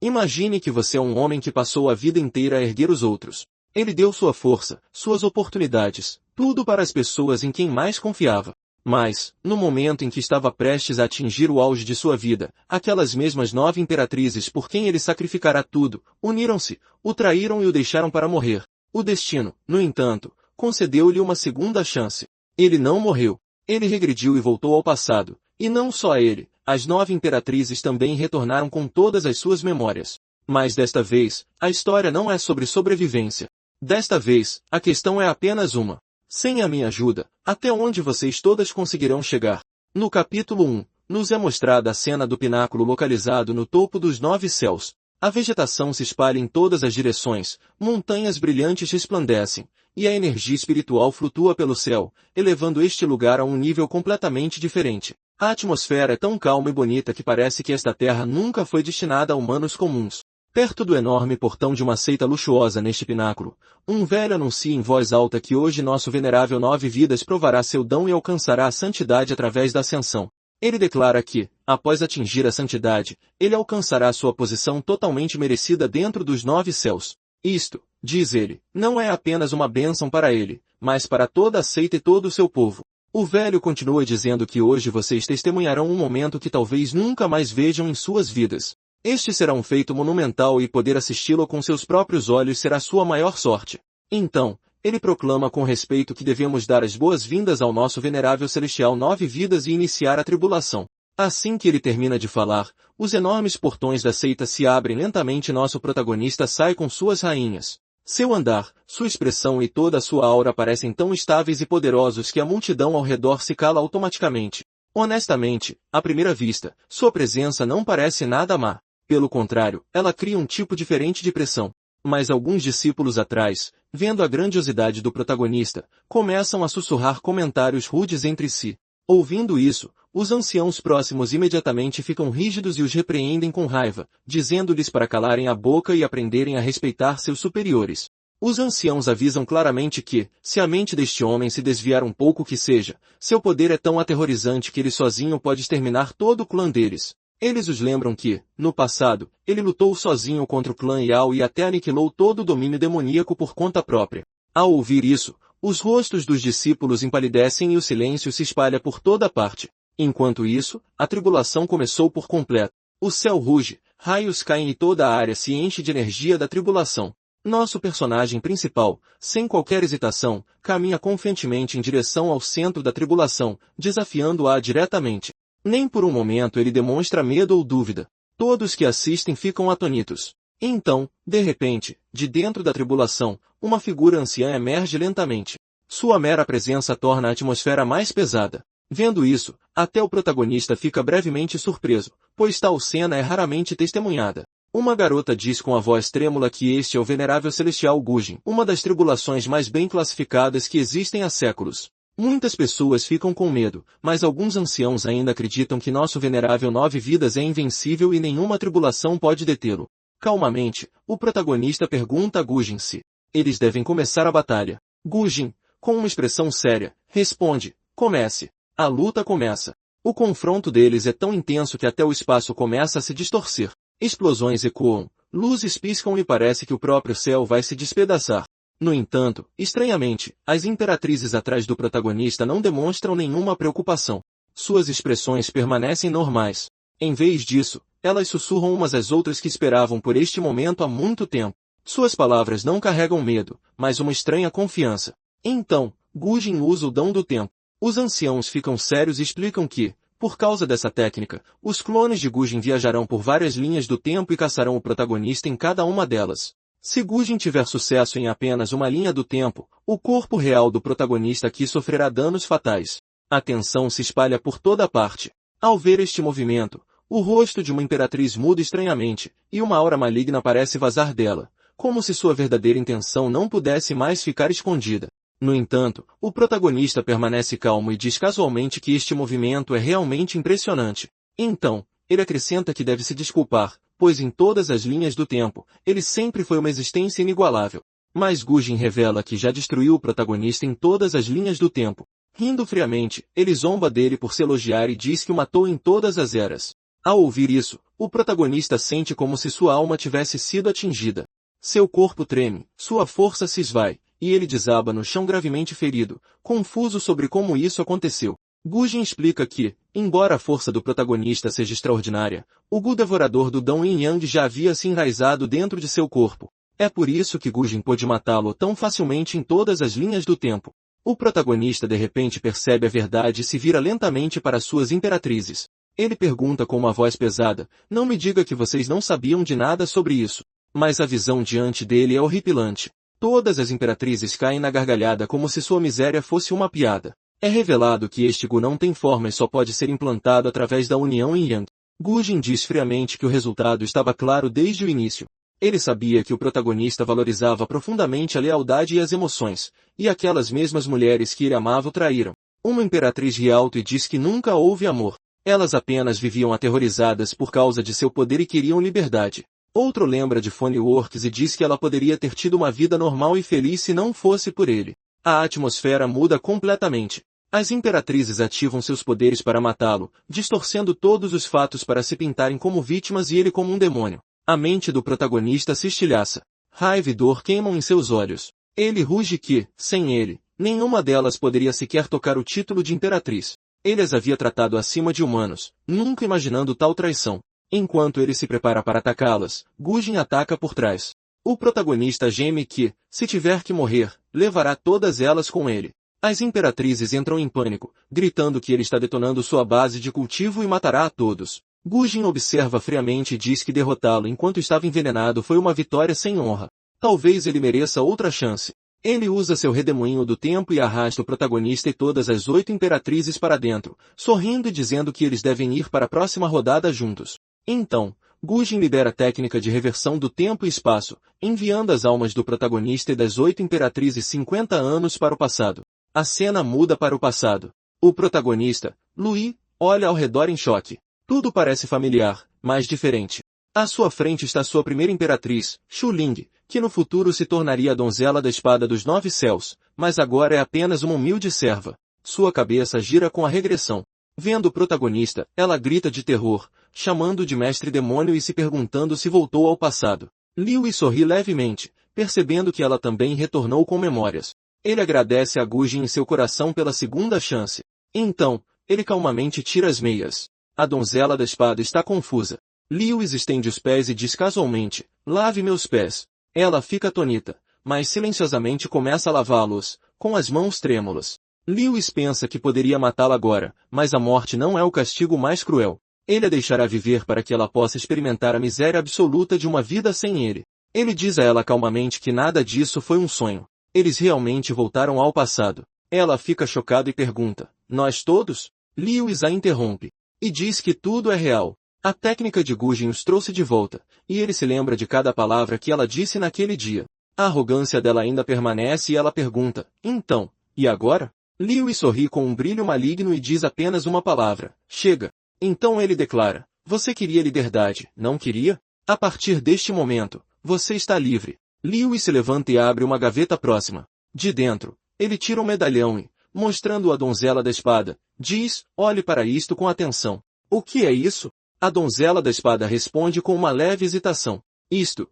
Imagine que você é um homem que passou a vida inteira a erguer os outros. Ele deu sua força, suas oportunidades, tudo para as pessoas em quem mais confiava. Mas, no momento em que estava prestes a atingir o auge de sua vida, aquelas mesmas 9 imperatrizes por quem ele sacrificará tudo, uniram-se, o traíram e o deixaram para morrer. O destino, no entanto, concedeu-lhe uma segunda chance. Ele não morreu. Ele regrediu e voltou ao passado. E não só ele, as 9 imperatrizes também retornaram com todas as suas memórias. Mas desta vez, a história não é sobre sobrevivência. Desta vez, a questão é apenas uma. Sem a minha ajuda, até onde vocês todas conseguirão chegar? No capítulo 1, nos é mostrada a cena do pináculo localizado no topo dos 9 céus. A vegetação se espalha em todas as direções, montanhas brilhantes resplandecem, e a energia espiritual flutua pelo céu, elevando este lugar a um nível completamente diferente. A atmosfera é tão calma e bonita que parece que esta terra nunca foi destinada a humanos comuns. Perto do enorme portão de uma seita luxuosa neste pináculo, um velho anuncia em voz alta que hoje nosso venerável 9 vidas provará seu dom e alcançará a santidade através da ascensão. Ele declara que, após atingir a santidade, ele alcançará sua posição totalmente merecida dentro dos 9 céus. Isto, diz ele, não é apenas uma bênção para ele, mas para toda a seita e todo o seu povo. O velho continua dizendo que hoje vocês testemunharão um momento que talvez nunca mais vejam em suas vidas. Este será um feito monumental e poder assisti-lo com seus próprios olhos será sua maior sorte. Então, ele proclama com respeito que devemos dar as boas-vindas ao nosso venerável celestial 9 vidas e iniciar a tribulação. Assim que ele termina de falar, os enormes portões da seita se abrem lentamente e nosso protagonista sai com suas rainhas. Seu andar, sua expressão e toda a sua aura parecem tão estáveis e poderosos que a multidão ao redor se cala automaticamente. Honestamente, à primeira vista, sua presença não parece nada má. Pelo contrário, ela cria um tipo diferente de pressão. Mas alguns discípulos atrás, vendo a grandiosidade do protagonista, começam a sussurrar comentários rudes entre si. Ouvindo isso, os anciãos próximos imediatamente ficam rígidos e os repreendem com raiva, dizendo-lhes para calarem a boca e aprenderem a respeitar seus superiores. Os anciãos avisam claramente que, se a mente deste homem se desviar um pouco que seja, seu poder é tão aterrorizante que ele sozinho pode exterminar todo o clã deles. Eles os lembram que, no passado, ele lutou sozinho contra o clã Yao e até aniquilou todo o domínio demoníaco por conta própria. Ao ouvir isso, os rostos dos discípulos empalidecem e o silêncio se espalha por toda parte. Enquanto isso, a tribulação começou por completo. O céu ruge, raios caem e toda a área se enche de energia da tribulação. Nosso personagem principal, sem qualquer hesitação, caminha confiantemente em direção ao centro da tribulação, desafiando-a diretamente. Nem por um momento ele demonstra medo ou dúvida. Todos que assistem ficam atônitos. Então, de repente, de dentro da tribulação, uma figura anciã emerge lentamente. Sua mera presença torna a atmosfera mais pesada. Vendo isso, até o protagonista fica brevemente surpreso, pois tal cena é raramente testemunhada. Uma garota diz com a voz trêmula que este é o venerável celestial Gujin, uma das tribulações mais bem classificadas que existem há séculos. Muitas pessoas ficam com medo, mas alguns anciãos ainda acreditam que nosso venerável 9 vidas é invencível e nenhuma tribulação pode detê-lo. Calmamente, o protagonista pergunta a Gujin se eles devem começar a batalha. Gujin, com uma expressão séria, responde, comece. A luta começa. O confronto deles é tão intenso que até o espaço começa a se distorcer. Explosões ecoam, luzes piscam e parece que o próprio céu vai se despedaçar. No entanto, estranhamente, as imperatrizes atrás do protagonista não demonstram nenhuma preocupação. Suas expressões permanecem normais. Em vez disso, elas sussurram umas às outras que esperavam por este momento há muito tempo. Suas palavras não carregam medo, mas uma estranha confiança. Então, Gujin usa o dom do tempo. Os anciãos ficam sérios e explicam que, por causa dessa técnica, os clones de Gujin viajarão por várias linhas do tempo e caçarão o protagonista em cada uma delas. Se Gujin tiver sucesso em apenas uma linha do tempo, o corpo real do protagonista aqui sofrerá danos fatais. A tensão se espalha por toda parte. Ao ver este movimento, o rosto de uma imperatriz muda estranhamente, e uma aura maligna parece vazar dela, como se sua verdadeira intenção não pudesse mais ficar escondida. No entanto, o protagonista permanece calmo e diz casualmente que este movimento é realmente impressionante. Então, ele acrescenta que deve se desculpar, pois em todas as linhas do tempo, ele sempre foi uma existência inigualável. Mas Gujin revela que já destruiu o protagonista em todas as linhas do tempo. Rindo friamente, ele zomba dele por se elogiar e diz que o matou em todas as eras. Ao ouvir isso, O protagonista sente como se sua alma tivesse sido atingida. Seu corpo treme, sua força se esvai, e ele desaba no chão gravemente ferido, confuso sobre como isso aconteceu. Gujin explica que, embora a força do protagonista seja extraordinária, o Gu devorador do Dão Yin Yang já havia se enraizado dentro de seu corpo. É por isso que Gujin pôde matá-lo tão facilmente em todas as linhas do tempo. O protagonista de repente percebe a verdade e se vira lentamente para suas imperatrizes. Ele pergunta com uma voz pesada, não me diga que vocês não sabiam de nada sobre isso. Mas a visão diante dele é horripilante. Todas as imperatrizes caem na gargalhada como se sua miséria fosse uma piada. É revelado que este Gu não tem forma e só pode ser implantado através da união Yin Yang. Gujin diz friamente que o resultado estava claro desde o início. Ele sabia que o protagonista valorizava profundamente a lealdade e as emoções, e aquelas mesmas mulheres que ele amava o traíram. Uma imperatriz ri alto e diz que nunca houve amor. Elas apenas viviam aterrorizadas por causa de seu poder e queriam liberdade. Outro lembra de Phoneworks e diz que ela poderia ter tido uma vida normal e feliz se não fosse por ele. A atmosfera muda completamente. As imperatrizes ativam seus poderes para matá-lo, distorcendo todos os fatos para se pintarem como vítimas e ele como um demônio. A mente do protagonista se estilhaça. Raiva e dor queimam em seus olhos. Ele ruge que, sem ele, nenhuma delas poderia sequer tocar o título de imperatriz. Ele as havia tratado acima de humanos, nunca imaginando tal traição. Enquanto ele se prepara para atacá-las, Gujin ataca por trás. O protagonista geme que, se tiver que morrer, levará todas elas com ele. As imperatrizes entram em pânico, gritando que ele está detonando sua base de cultivo e matará a todos. Gujin observa friamente e diz que derrotá-lo enquanto estava envenenado foi uma vitória sem honra. Talvez ele mereça outra chance. Ele usa seu redemoinho do tempo e arrasta o protagonista e todas as 8 imperatrizes para dentro, sorrindo e dizendo que eles devem ir para a próxima rodada juntos. Então, Gujin libera a técnica de reversão do tempo e espaço, enviando as almas do protagonista e das 8 imperatrizes 50 anos para o passado. A cena muda para o passado. O protagonista, Lui, olha ao redor em choque. Tudo parece familiar, mas diferente. À sua frente está sua primeira imperatriz, Shu Ling, que no futuro se tornaria a donzela da espada dos 9 céus, mas agora é apenas uma humilde serva. Sua cabeça gira com a regressão. Vendo o protagonista, ela grita de terror, chamando-o de mestre demônio e se perguntando se voltou ao passado. Liu sorri levemente, percebendo que ela também retornou com memórias. Ele agradece a Gujin em seu coração pela segunda chance. Então, ele calmamente tira as meias. A donzela da espada está confusa. Liu estende os pés e diz casualmente, lave meus pés. Ela fica atônita, mas silenciosamente começa a lavá-los, com as mãos trêmulas. Liu pensa que poderia matá-la agora, mas a morte não é o castigo mais cruel. Ele a deixará viver para que ela possa experimentar a miséria absoluta de uma vida sem ele. Ele diz a ela calmamente que nada disso foi um sonho. Eles realmente voltaram ao passado. Ela fica chocada e pergunta, nós todos? Liu a interrompe. E diz que tudo é real. A técnica de Gujin os trouxe de volta, e ele se lembra de cada palavra que ela disse naquele dia. A arrogância dela ainda permanece e ela pergunta, então, e agora? Liu sorri com um brilho maligno e diz apenas uma palavra, chega. Então ele declara, você queria liberdade, não queria? A partir deste momento, você está livre. Liu se levanta e abre uma gaveta próxima. De dentro, ele tira um medalhão e, mostrando a donzela da espada, diz, olhe para isto com atenção. O que é isso? A donzela da espada responde com uma leve hesitação. Isto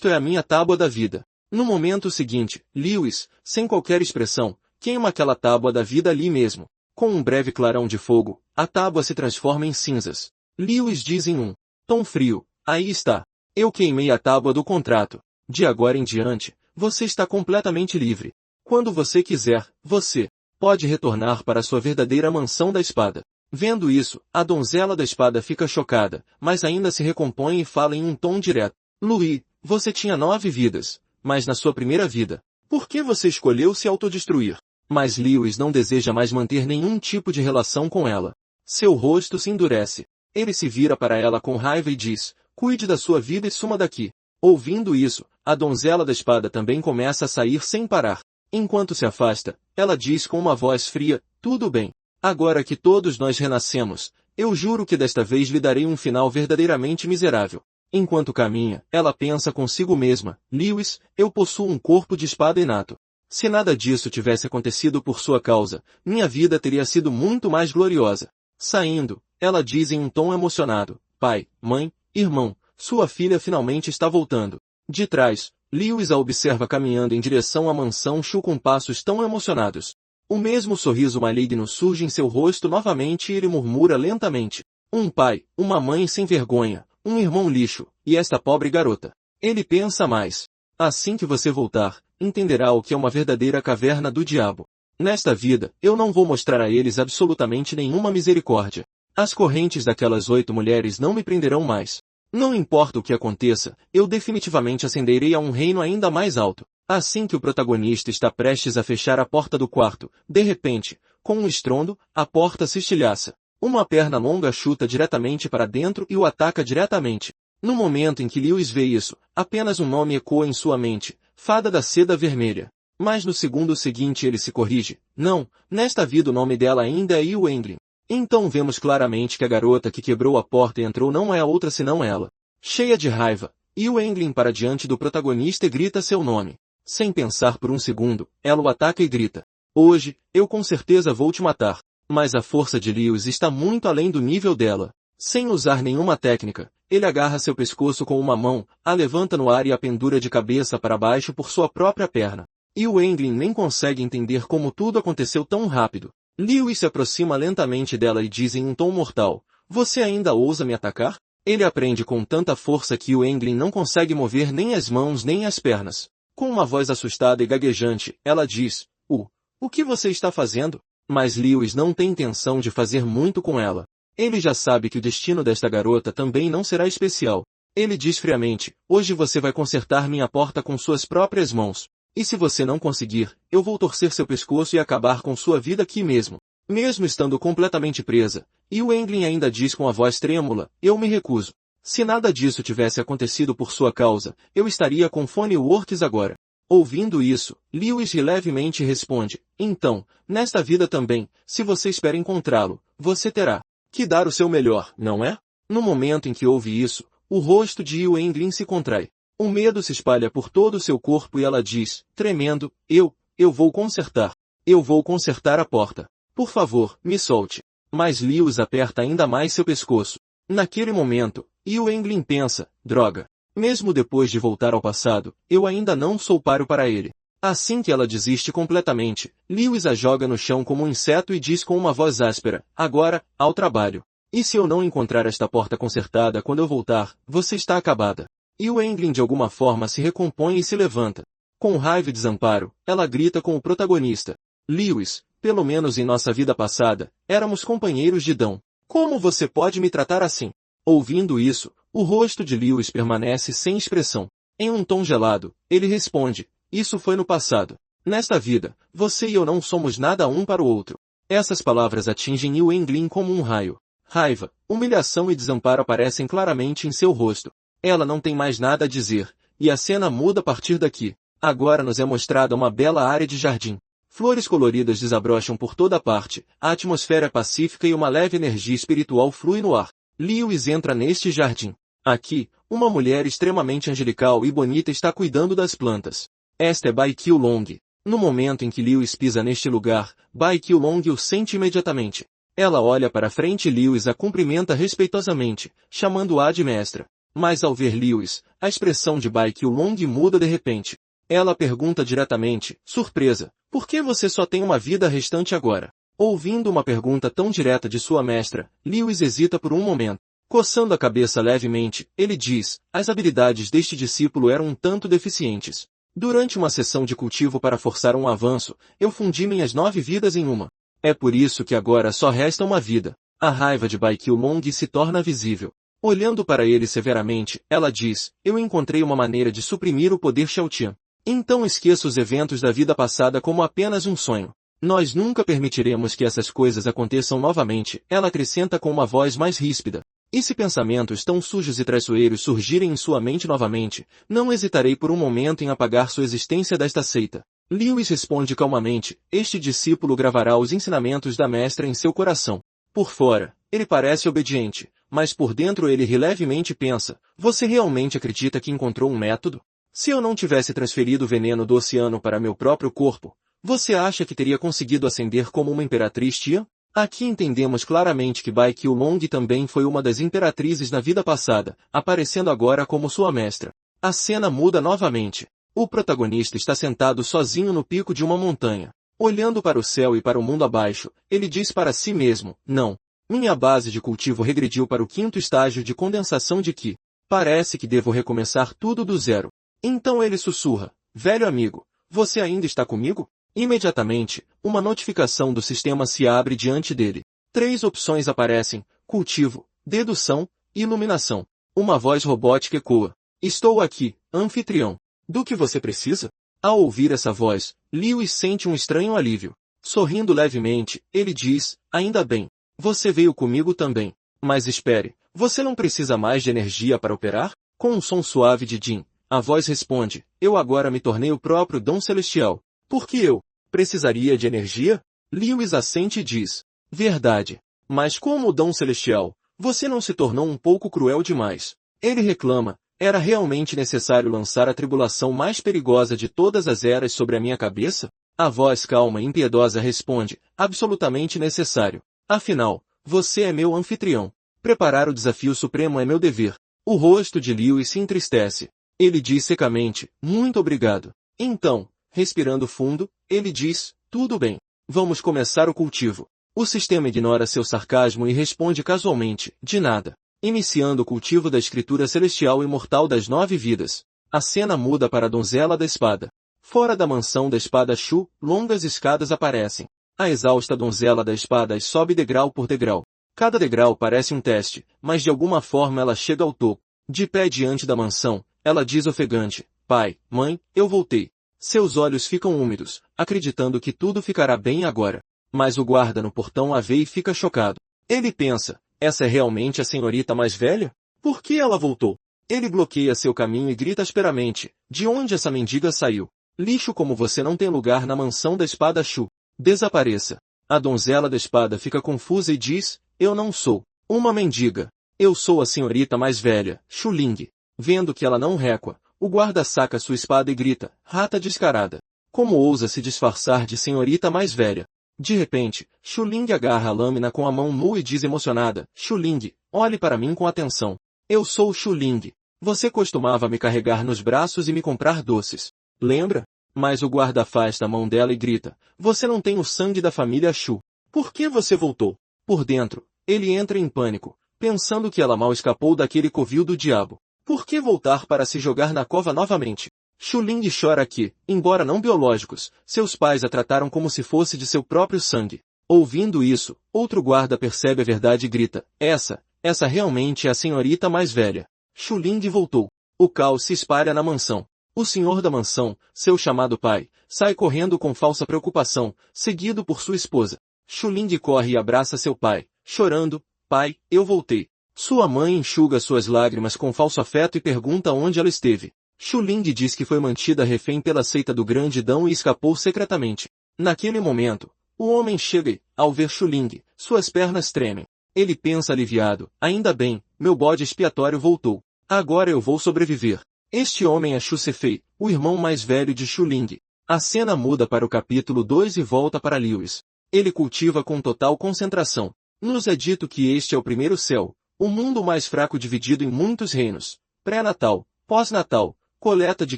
é a minha tábua da vida. No momento seguinte, Lewis, sem qualquer expressão, queima aquela tábua da vida ali mesmo. Com um breve clarão de fogo, a tábua se transforma em cinzas. Lewis diz em um tom frio, aí está. Eu queimei a tábua do contrato. De agora em diante, você está completamente livre. Quando você quiser, você pode retornar para sua verdadeira mansão da espada. Vendo isso, a donzela da espada fica chocada, mas ainda se recompõe e fala em um tom direto. Louis, você tinha 9 vidas, mas na sua primeira vida, por que você escolheu se autodestruir? Mas Lewis não deseja mais manter nenhum tipo de relação com ela. Seu rosto se endurece. Ele se vira para ela com raiva e diz, cuide da sua vida e suma daqui. Ouvindo isso, a donzela da espada também começa a sair sem parar. Enquanto se afasta, ela diz com uma voz fria, tudo bem. Agora que todos nós renascemos, eu juro que desta vez lhe darei um final verdadeiramente miserável. Enquanto caminha, ela pensa consigo mesma, Lewis, eu possuo um corpo de espada inato. Se nada disso tivesse acontecido por sua causa, minha vida teria sido muito mais gloriosa. Saindo, ela diz em um tom emocionado, pai, mãe, Irmão, sua filha finalmente está voltando. De trás, Lewis a observa caminhando em direção à mansão Shu com passos tão emocionados. O mesmo sorriso maligno surge em seu rosto novamente e ele murmura lentamente. Um pai, uma mãe sem vergonha, um irmão lixo, e esta pobre garota. Ele pensa mais. Assim que você voltar, entenderá o que é uma verdadeira caverna do diabo. Nesta vida, eu não vou mostrar a eles absolutamente nenhuma misericórdia. As correntes daquelas 8 mulheres não me prenderão mais. Não importa o que aconteça, eu definitivamente ascenderei a um reino ainda mais alto. Assim que o protagonista está prestes a fechar a porta do quarto, de repente, com um estrondo, a porta se estilhaça. Uma perna longa chuta diretamente para dentro e o ataca diretamente. No momento em que Lewis vê isso, apenas um nome ecoa em sua mente, Fada da Seda Vermelha. Mas no segundo seguinte ele se corrige. Não, nesta vida o nome dela ainda é Yu Englin. Então vemos claramente que a garota que quebrou a porta e entrou não é a outra senão ela. Cheia de raiva, Yu Englin para diante do protagonista e grita seu nome. Sem pensar por um segundo, ela o ataca e grita. Hoje, eu com certeza vou te matar. Mas a força de Lewis está muito além do nível dela. Sem usar nenhuma técnica, ele agarra seu pescoço com uma mão, a levanta no ar e a pendura de cabeça para baixo por sua própria perna. E o Englin nem consegue entender como tudo aconteceu tão rápido. Lewis se aproxima lentamente dela e diz em um tom mortal, você ainda ousa me atacar? Ele aprende com tanta força que o Englin não consegue mover nem as mãos nem as pernas. Com uma voz assustada e gaguejante, ela diz, o que você está fazendo? Mas Lewis não tem intenção de fazer muito com ela. Ele já sabe que o destino desta garota também não será especial. Ele diz friamente, hoje você vai consertar minha porta com suas próprias mãos. E se você não conseguir, eu vou torcer seu pescoço e acabar com sua vida aqui mesmo. Mesmo estando completamente presa, e o Englin ainda diz com a voz trêmula, eu me recuso. Se nada disso tivesse acontecido por sua causa, eu estaria com Phone Works agora. Ouvindo isso, Lewis levemente responde, então, nesta vida também, se você espera encontrá-lo, você terá que dar o seu melhor, não é? No momento em que ouve isso, o rosto de Yu Englin se contrai. O medo se espalha por todo o seu corpo e ela diz, tremendo, eu vou consertar. Eu vou consertar a porta. Por favor, me solte. Mas Lewis aperta ainda mais seu pescoço. Naquele momento, Yu Englin pensa, droga. Mesmo depois de voltar ao passado, eu ainda não sou páreo para ele. Assim que ela desiste completamente, Lewis a joga no chão como um inseto e diz com uma voz áspera, agora, ao trabalho. E se eu não encontrar esta porta consertada quando eu voltar, você está acabada. E o Englin de alguma forma se recompõe e se levanta. Com raiva e desamparo, ela grita com o protagonista. Lewis, pelo menos em nossa vida passada, éramos companheiros de Dão. Como você pode me tratar assim? Ouvindo isso, o rosto de Lewis permanece sem expressão. Em um tom gelado, ele responde, isso foi no passado. Nesta vida, você e eu não somos nada um para o outro. Essas palavras atingem Yu Englin como um raio. Raiva, humilhação e desamparo aparecem claramente em seu rosto. Ela não tem mais nada a dizer, e a cena muda a partir daqui. Agora nos é mostrada uma bela área de jardim. Flores coloridas desabrocham por toda parte, a atmosfera é pacífica e uma leve energia espiritual flui no ar. Lewis entra neste jardim. Aqui, uma mulher extremamente angelical e bonita está cuidando das plantas. Esta é Bai Qiulong. No momento em que Lewis pisa neste lugar, Bai Qiulong o sente imediatamente. Ela olha para frente e Lewis a cumprimenta respeitosamente, chamando-a de mestra. Mas ao ver Lewis, a expressão de Bai Qiulong muda de repente. Ela pergunta diretamente, surpresa, por que você só tem uma vida restante agora? Ouvindo uma pergunta tão direta de sua mestra, Lewis hesita por um momento. Coçando a cabeça levemente, ele diz, as habilidades deste discípulo eram um tanto deficientes. Durante uma sessão de cultivo para forçar um avanço, eu fundi minhas 9 vidas em uma. É por isso que agora só resta uma vida. A raiva de Bai Qiulong se torna visível. Olhando para ele severamente, ela diz, eu encontrei uma maneira de suprimir o poder Xiaotian. Então esqueça os eventos da vida passada como apenas um sonho. Nós nunca permitiremos que essas coisas aconteçam novamente, ela acrescenta com uma voz mais ríspida. E se pensamentos tão sujos e traiçoeiros surgirem em sua mente novamente, não hesitarei por um momento em apagar sua existência desta seita. Lewis responde calmamente, este discípulo gravará os ensinamentos da mestra em seu coração. Por fora, ele parece obediente, mas por dentro ele levemente pensa, você realmente acredita que encontrou um método? Se eu não tivesse transferido o veneno do oceano para meu próprio corpo, você acha que teria conseguido ascender como uma imperatriz Tia? Aqui entendemos claramente que Bai Qiulong também foi uma das imperatrizes na vida passada, aparecendo agora como sua mestra. A cena muda novamente. O protagonista está sentado sozinho no pico de uma montanha. Olhando para o céu e para o mundo abaixo, ele diz para si mesmo, não. Minha base de cultivo regrediu para o 5º estágio de condensação de Qi. Parece que devo recomeçar tudo do zero. Então ele sussurra, velho amigo, você ainda está comigo? Imediatamente, uma notificação do sistema se abre diante dele. 3 opções aparecem, cultivo, dedução, iluminação. Uma voz robótica ecoa. Estou aqui, anfitrião. Do que você precisa? Ao ouvir essa voz, Lewis sente um estranho alívio. Sorrindo levemente, ele diz, ainda bem. Você veio comigo também. Mas espere, você não precisa mais de energia para operar? Com um som suave de Jin, a voz responde, eu agora me tornei o próprio Dom Celestial. Por que eu precisaria de energia? Lewis assente e diz, verdade. Mas como Dom Celestial, você não se tornou um pouco cruel demais? Ele reclama, era realmente necessário lançar a tribulação mais perigosa de todas as eras sobre a minha cabeça? A voz calma e impiedosa responde, absolutamente necessário. Afinal, você é meu anfitrião. Preparar o desafio supremo é meu dever. O rosto de Lewis se entristece. Ele diz secamente, muito obrigado. Então, respirando fundo, ele diz, tudo bem. Vamos começar o cultivo. O sistema ignora seu sarcasmo e responde casualmente, de nada. Iniciando o cultivo da escritura celestial imortal das 9 vidas. A cena muda para a donzela da espada. Fora da mansão da espada Shu, longas escadas aparecem. A exausta donzela da espada sobe degrau por degrau. Cada degrau parece um teste, mas de alguma forma ela chega ao topo. De pé diante da mansão, ela diz ofegante, pai, mãe, eu voltei. Seus olhos ficam úmidos, acreditando que tudo ficará bem agora. Mas o guarda no portão a vê e fica chocado. Ele pensa, essa é realmente a senhorita mais velha? Por que ela voltou? Ele bloqueia seu caminho e grita asperamente, de onde essa mendiga saiu? Lixo como você não tem lugar na mansão da espada Shu. Desapareça. A donzela da espada fica confusa e diz, eu não sou uma mendiga. Eu sou a senhorita mais velha, Shu Ling. Vendo que ela não recua, o guarda saca sua espada e grita, rata descarada. Como ousa se disfarçar de senhorita mais velha? De repente, Shu Ling agarra a lâmina com a mão nua e diz emocionada, Shu Ling, olhe para mim com atenção. Eu sou Shu Ling. Você costumava me carregar nos braços e me comprar doces. Lembra? Mas o guarda afasta a mão dela e grita, você não tem o sangue da família Shu. Por que você voltou? Por dentro, ele entra em pânico, pensando que ela mal escapou daquele covil do diabo. Por que voltar para se jogar na cova novamente? Shu Ling chora que, embora não biológicos, seus pais a trataram como se fosse de seu próprio sangue. Ouvindo isso, outro guarda percebe a verdade e grita, essa realmente é a senhorita mais velha. Shu Ling voltou. O caos se espalha na mansão. O senhor da mansão, seu chamado pai, sai correndo com falsa preocupação, seguido por sua esposa. Shu Ling corre e abraça seu pai, chorando, pai, eu voltei. Sua mãe enxuga suas lágrimas com falso afeto e pergunta onde ela esteve. Shu Ling diz que foi mantida refém pela seita do Grande Dão e escapou secretamente. Naquele momento, o homem chega e, ao ver Shu Ling, suas pernas tremem. Ele pensa aliviado, ainda bem, meu bode expiatório voltou. Agora eu vou sobreviver. Este homem é Shu Sefei, o irmão mais velho de Shu Ling. A cena muda para o capítulo 2 e volta para Lewis. Ele cultiva com total concentração. Nos é dito que este é o primeiro céu, o mundo mais fraco dividido em muitos reinos. Pré-natal, pós-natal, coleta de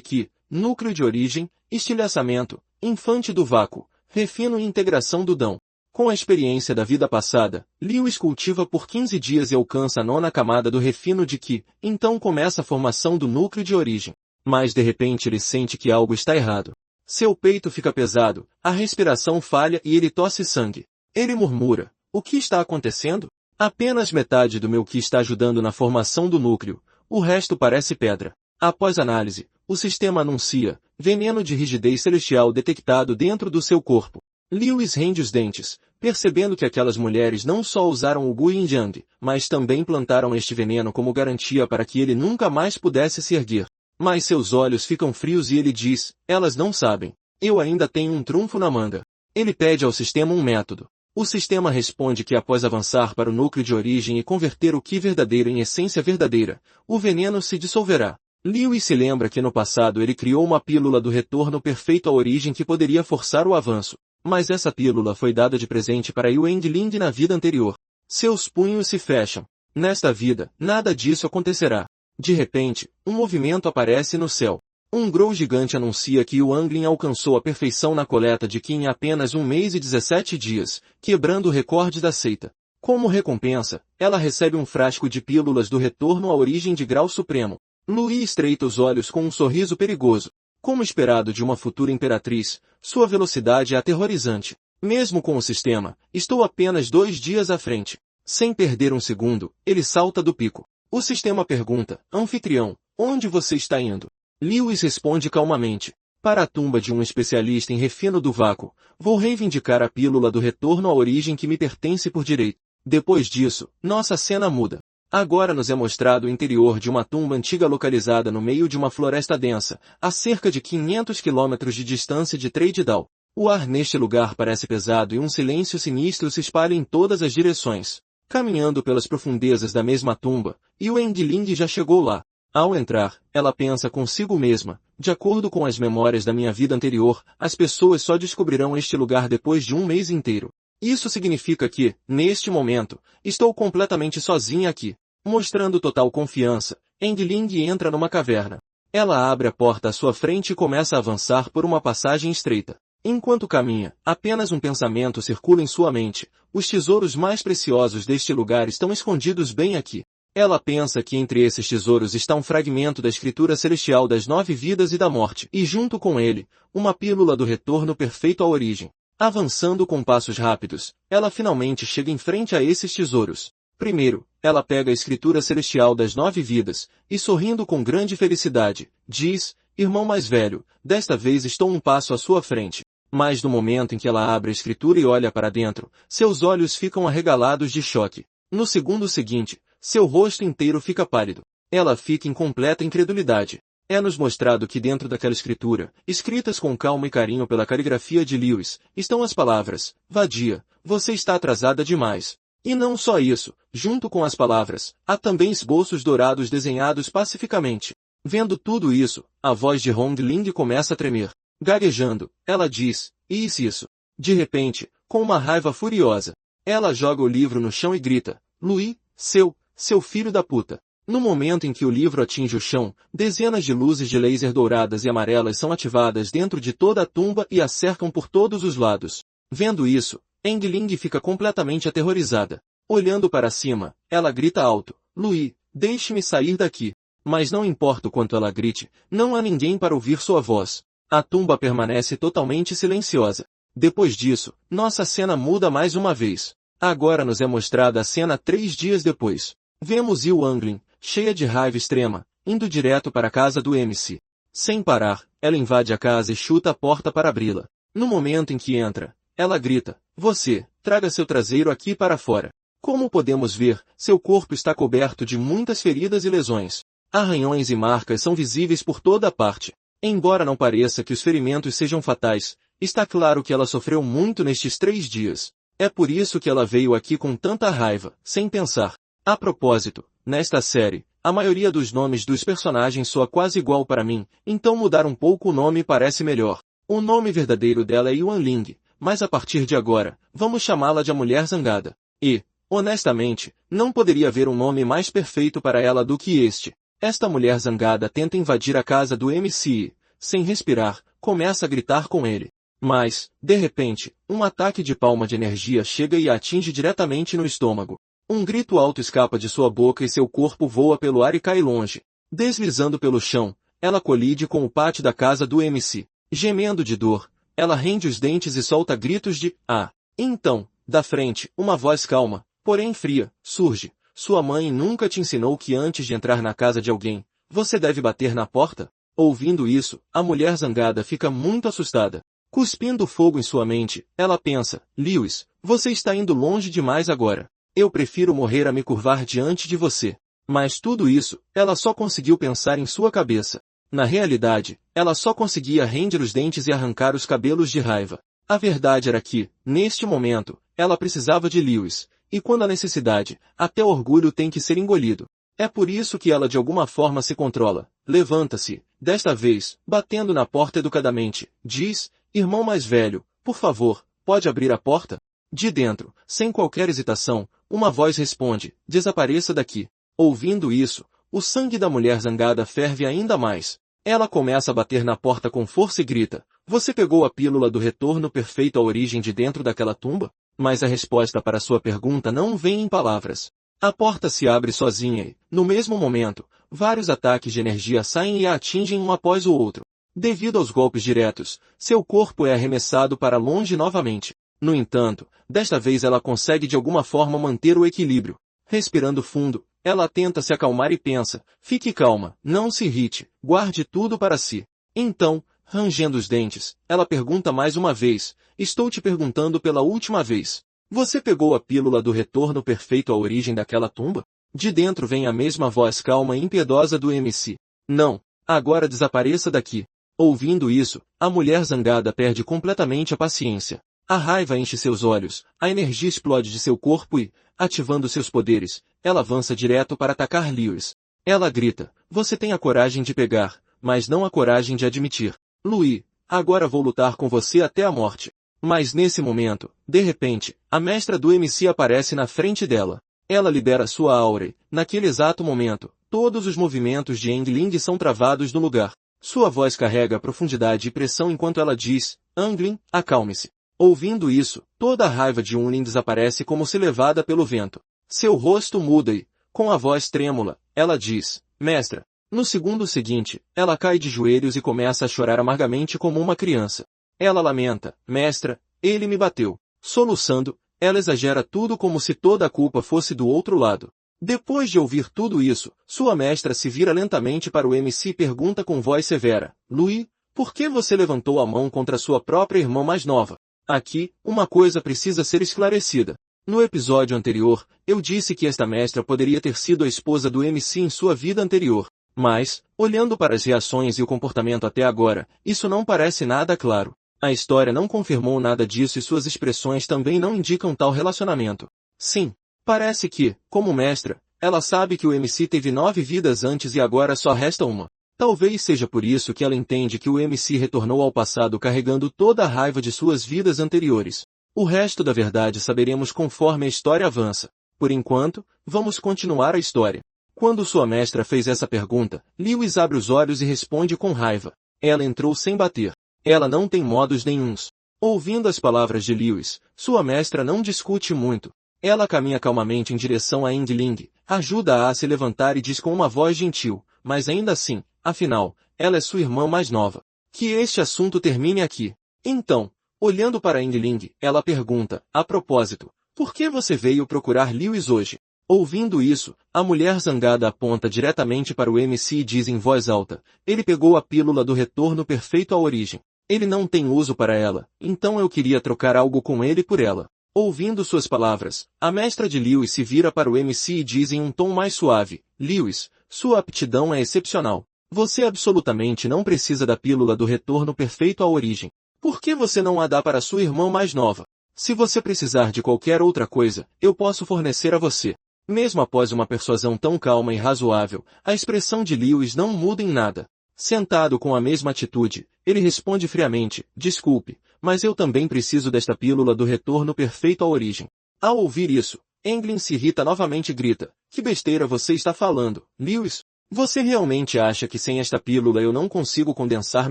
Qi, núcleo de origem, estilhaçamento, infante do vácuo, refino e integração do Dão. Com a experiência da vida passada, Lewis cultiva por 15 dias e alcança a 9ª camada do refino de Qi, então começa a formação do núcleo de origem. Mas de repente ele sente que algo está errado. Seu peito fica pesado, a respiração falha e ele tosse sangue. Ele murmura, o que está acontecendo? Apenas metade do meu Qi está ajudando na formação do núcleo, o resto parece pedra. Após análise, o sistema anuncia, veneno de rigidez celestial detectado dentro do seu corpo. Lewis rende os dentes, percebendo que aquelas mulheres não só usaram o Gu Yin Yang, mas também plantaram este veneno como garantia para que ele nunca mais pudesse se erguer. Mas seus olhos ficam frios e ele diz, elas não sabem. Eu ainda tenho um trunfo na manga. Ele pede ao sistema um método. O sistema responde que após avançar para o núcleo de origem e converter o Qi verdadeiro em essência verdadeira, o veneno se dissolverá. Lewis se lembra que no passado ele criou uma pílula do retorno perfeito à origem que poderia forçar o avanço. Mas essa pílula foi dada de presente para Yuan-Ling na vida anterior. Seus punhos se fecham. Nesta vida, nada disso acontecerá. De repente, um movimento aparece no céu. Um grou gigante anuncia que Yuan-Ling alcançou a perfeição na coleta de Qi em apenas 1 mês e 17 dias, quebrando o recorde da seita. Como recompensa, ela recebe um frasco de pílulas do retorno à origem de grau supremo. Lui estreita os olhos com um sorriso perigoso. Como esperado de uma futura imperatriz, sua velocidade é aterrorizante. Mesmo com o sistema, estou apenas 2 dias à frente. Sem perder um segundo, ele salta do pico. O sistema pergunta, anfitrião, onde você está indo? Lewis responde calmamente. Para a tumba de um especialista em refino do vácuo, vou reivindicar a pílula do retorno à origem que me pertence por direito. Depois disso, nossa cena muda. Agora nos é mostrado o interior de uma tumba antiga localizada no meio de uma floresta densa, a cerca de 500 quilômetros de distância de Treidal. O ar neste lugar parece pesado e um silêncio sinistro se espalha em todas as direções. Caminhando pelas profundezas da mesma tumba, Yuan-Ling já chegou lá. Ao entrar, ela pensa consigo mesma, de acordo com as memórias da minha vida anterior, as pessoas só descobrirão este lugar depois de 1 mês inteiro. Isso significa que, neste momento, estou completamente sozinha aqui. Mostrando total confiança, Yuan-Ling entra numa caverna. Ela abre a porta à sua frente e começa a avançar por uma passagem estreita. Enquanto caminha, apenas um pensamento circula em sua mente. Os tesouros mais preciosos deste lugar estão escondidos bem aqui. Ela pensa que entre esses tesouros está um fragmento da escritura celestial das 9 vidas e da morte, e junto com ele, uma pílula do retorno perfeito à origem. Avançando com passos rápidos, ela finalmente chega em frente a esses tesouros. Primeiro, ela pega a escritura celestial das 9 vidas, e sorrindo com grande felicidade, diz, irmão mais velho, desta vez estou um passo à sua frente. Mas no momento em que ela abre a escritura e olha para dentro, seus olhos ficam arregalados de choque. No segundo seguinte, seu rosto inteiro fica pálido. Ela fica em completa incredulidade. É-nos mostrado que dentro daquela escritura, escritas com calma e carinho pela caligrafia de Lewis, estão as palavras, vadia, você está atrasada demais. E não só isso, junto com as palavras, há também esboços dourados desenhados pacificamente. Vendo tudo isso, a voz de Yuan-Ling começa a tremer. Gaguejando, ela diz, isso. De repente, com uma raiva furiosa, ela joga o livro no chão e grita, Lui, seu filho da puta. No momento em que o livro atinge o chão, dezenas de luzes de laser douradas e amarelas são ativadas dentro de toda a tumba e a cercam por todos os lados. Vendo isso, Yuan-Ling fica completamente aterrorizada. Olhando para cima, ela grita alto, Lui, deixe-me sair daqui. Mas não importa o quanto ela grite, não há ninguém para ouvir sua voz. A tumba permanece totalmente silenciosa. Depois disso, nossa cena muda mais uma vez. Agora nos é mostrada a cena 3 dias depois. Vemos Yuan-Ling, cheia de raiva extrema, indo direto para a casa do MC. Sem parar, ela invade a casa e chuta a porta para abri-la. No momento em que entra, ela grita, você, traga seu traseiro aqui para fora. Como podemos ver, seu corpo está coberto de muitas feridas e lesões. Arranhões e marcas são visíveis por toda a parte. Embora não pareça que os ferimentos sejam fatais, está claro que ela sofreu muito nestes 3 dias. É por isso que ela veio aqui com tanta raiva, sem pensar. A propósito, nesta série, a maioria dos nomes dos personagens soa quase igual para mim, então mudar um pouco o nome parece melhor. O nome verdadeiro dela é Yuan-Ling, mas a partir de agora, vamos chamá-la de a Mulher Zangada. E, honestamente, não poderia haver um nome mais perfeito para ela do que este. Esta mulher zangada tenta invadir a casa do MC e, sem respirar, começa a gritar com ele. Mas, de repente, um ataque de palma de energia chega e a atinge diretamente no estômago. Um grito alto escapa de sua boca e seu corpo voa pelo ar e cai longe. Deslizando pelo chão, ela colide com o pátio da casa do MC. Gemendo de dor, ela rende os dentes e solta gritos de "ah". Então, da frente, uma voz calma, porém fria, surge. Sua mãe nunca te ensinou que antes de entrar na casa de alguém, você deve bater na porta? Ouvindo isso, a mulher zangada fica muito assustada. Cuspindo fogo em sua mente, ela pensa, Lewis, você está indo longe demais agora. Eu prefiro morrer a me curvar diante de você. Mas tudo isso, ela só conseguiu pensar em sua cabeça. Na realidade, ela só conseguia render os dentes e arrancar os cabelos de raiva. A verdade era que, neste momento, ela precisava de Lewis, e quando há necessidade, até o orgulho tem que ser engolido. É por isso que ela de alguma forma se controla. Levanta-se, desta vez, batendo na porta educadamente, diz, irmão mais velho, por favor, pode abrir a porta? De dentro, sem qualquer hesitação, uma voz responde, desapareça daqui. Ouvindo isso, o sangue da mulher zangada ferve ainda mais. Ela começa a bater na porta com força e grita, você pegou a pílula do retorno perfeito à origem de dentro daquela tumba? Mas a resposta para sua pergunta não vem em palavras. A porta se abre sozinha e, no mesmo momento, vários ataques de energia saem e a atingem um após o outro. Devido aos golpes diretos, seu corpo é arremessado para longe novamente. No entanto, desta vez ela consegue de alguma forma manter o equilíbrio. Respirando fundo, ela tenta se acalmar e pensa, fique calma, não se irrite, guarde tudo para si. Então, rangendo os dentes, ela pergunta mais uma vez, estou te perguntando pela última vez. Você pegou a pílula do retorno perfeito à origem daquela tumba? De dentro vem a mesma voz calma e impiedosa do MC. Não, agora desapareça daqui. Ouvindo isso, a mulher zangada perde completamente a paciência. A raiva enche seus olhos, a energia explode de seu corpo e, ativando seus poderes, ela avança direto para atacar Lewis. Ela grita, você tem a coragem de pegar, mas não a coragem de admitir. Louis, agora vou lutar com você até a morte. Mas nesse momento, de repente, a mestra do MC aparece na frente dela. Ela libera sua aura e, naquele exato momento, todos os movimentos de Angling são travados no lugar. Sua voz carrega profundidade e pressão enquanto ela diz, Angling, acalme-se. Ouvindo isso, toda a raiva de Unlin desaparece como se levada pelo vento. Seu rosto muda e, com a voz trêmula, ela diz, mestra. No segundo seguinte, ela cai de joelhos e começa a chorar amargamente como uma criança. Ela lamenta, mestra, ele me bateu. Soluçando, ela exagera tudo como se toda a culpa fosse do outro lado. Depois de ouvir tudo isso, sua mestra se vira lentamente para o MC e pergunta com voz severa, Louis, por que você levantou a mão contra sua própria irmã mais nova? Aqui, uma coisa precisa ser esclarecida. No episódio anterior, eu disse que esta mestra poderia ter sido a esposa do MC em sua vida anterior. Mas, olhando para as reações e o comportamento até agora, isso não parece nada claro. A história não confirmou nada disso e suas expressões também não indicam tal relacionamento. Sim, parece que, como mestra, ela sabe que o MC teve 9 vidas antes e agora só resta uma. Talvez seja por isso que ela entende que o MC retornou ao passado carregando toda a raiva de suas vidas anteriores. O resto da verdade saberemos conforme a história avança. Por enquanto, vamos continuar a história. Quando sua mestra fez essa pergunta, Lewis abre os olhos e responde com raiva. Ela entrou sem bater. Ela não tem modos nenhuns. Ouvindo as palavras de Lewis, sua mestra não discute muito. Ela caminha calmamente em direção a Angling, ajuda-a a se levantar e diz com uma voz gentil, mas ainda assim, afinal, ela é sua irmã mais nova. Que este assunto termine aqui. Então, olhando para Angling, ela pergunta, a propósito, por que você veio procurar Lewis hoje? Ouvindo isso, a mulher zangada aponta diretamente para o MC e diz em voz alta, ele pegou a pílula do retorno perfeito à origem. Ele não tem uso para ela, então eu queria trocar algo com ele por ela. Ouvindo suas palavras, a mestra de Lewis se vira para o MC e diz em um tom mais suave, Lewis, sua aptidão é excepcional. Você absolutamente não precisa da pílula do retorno perfeito à origem. Por que você não a dá para sua irmã mais nova? Se você precisar de qualquer outra coisa, eu posso fornecer a você. Mesmo após uma persuasão tão calma e razoável, a expressão de Lewis não muda em nada. Sentado com a mesma atitude, ele responde friamente, desculpe, mas eu também preciso desta pílula do retorno perfeito à origem. Ao ouvir isso, Angling se irrita novamente e grita, que besteira você está falando, Lewis? Você realmente acha que sem esta pílula eu não consigo condensar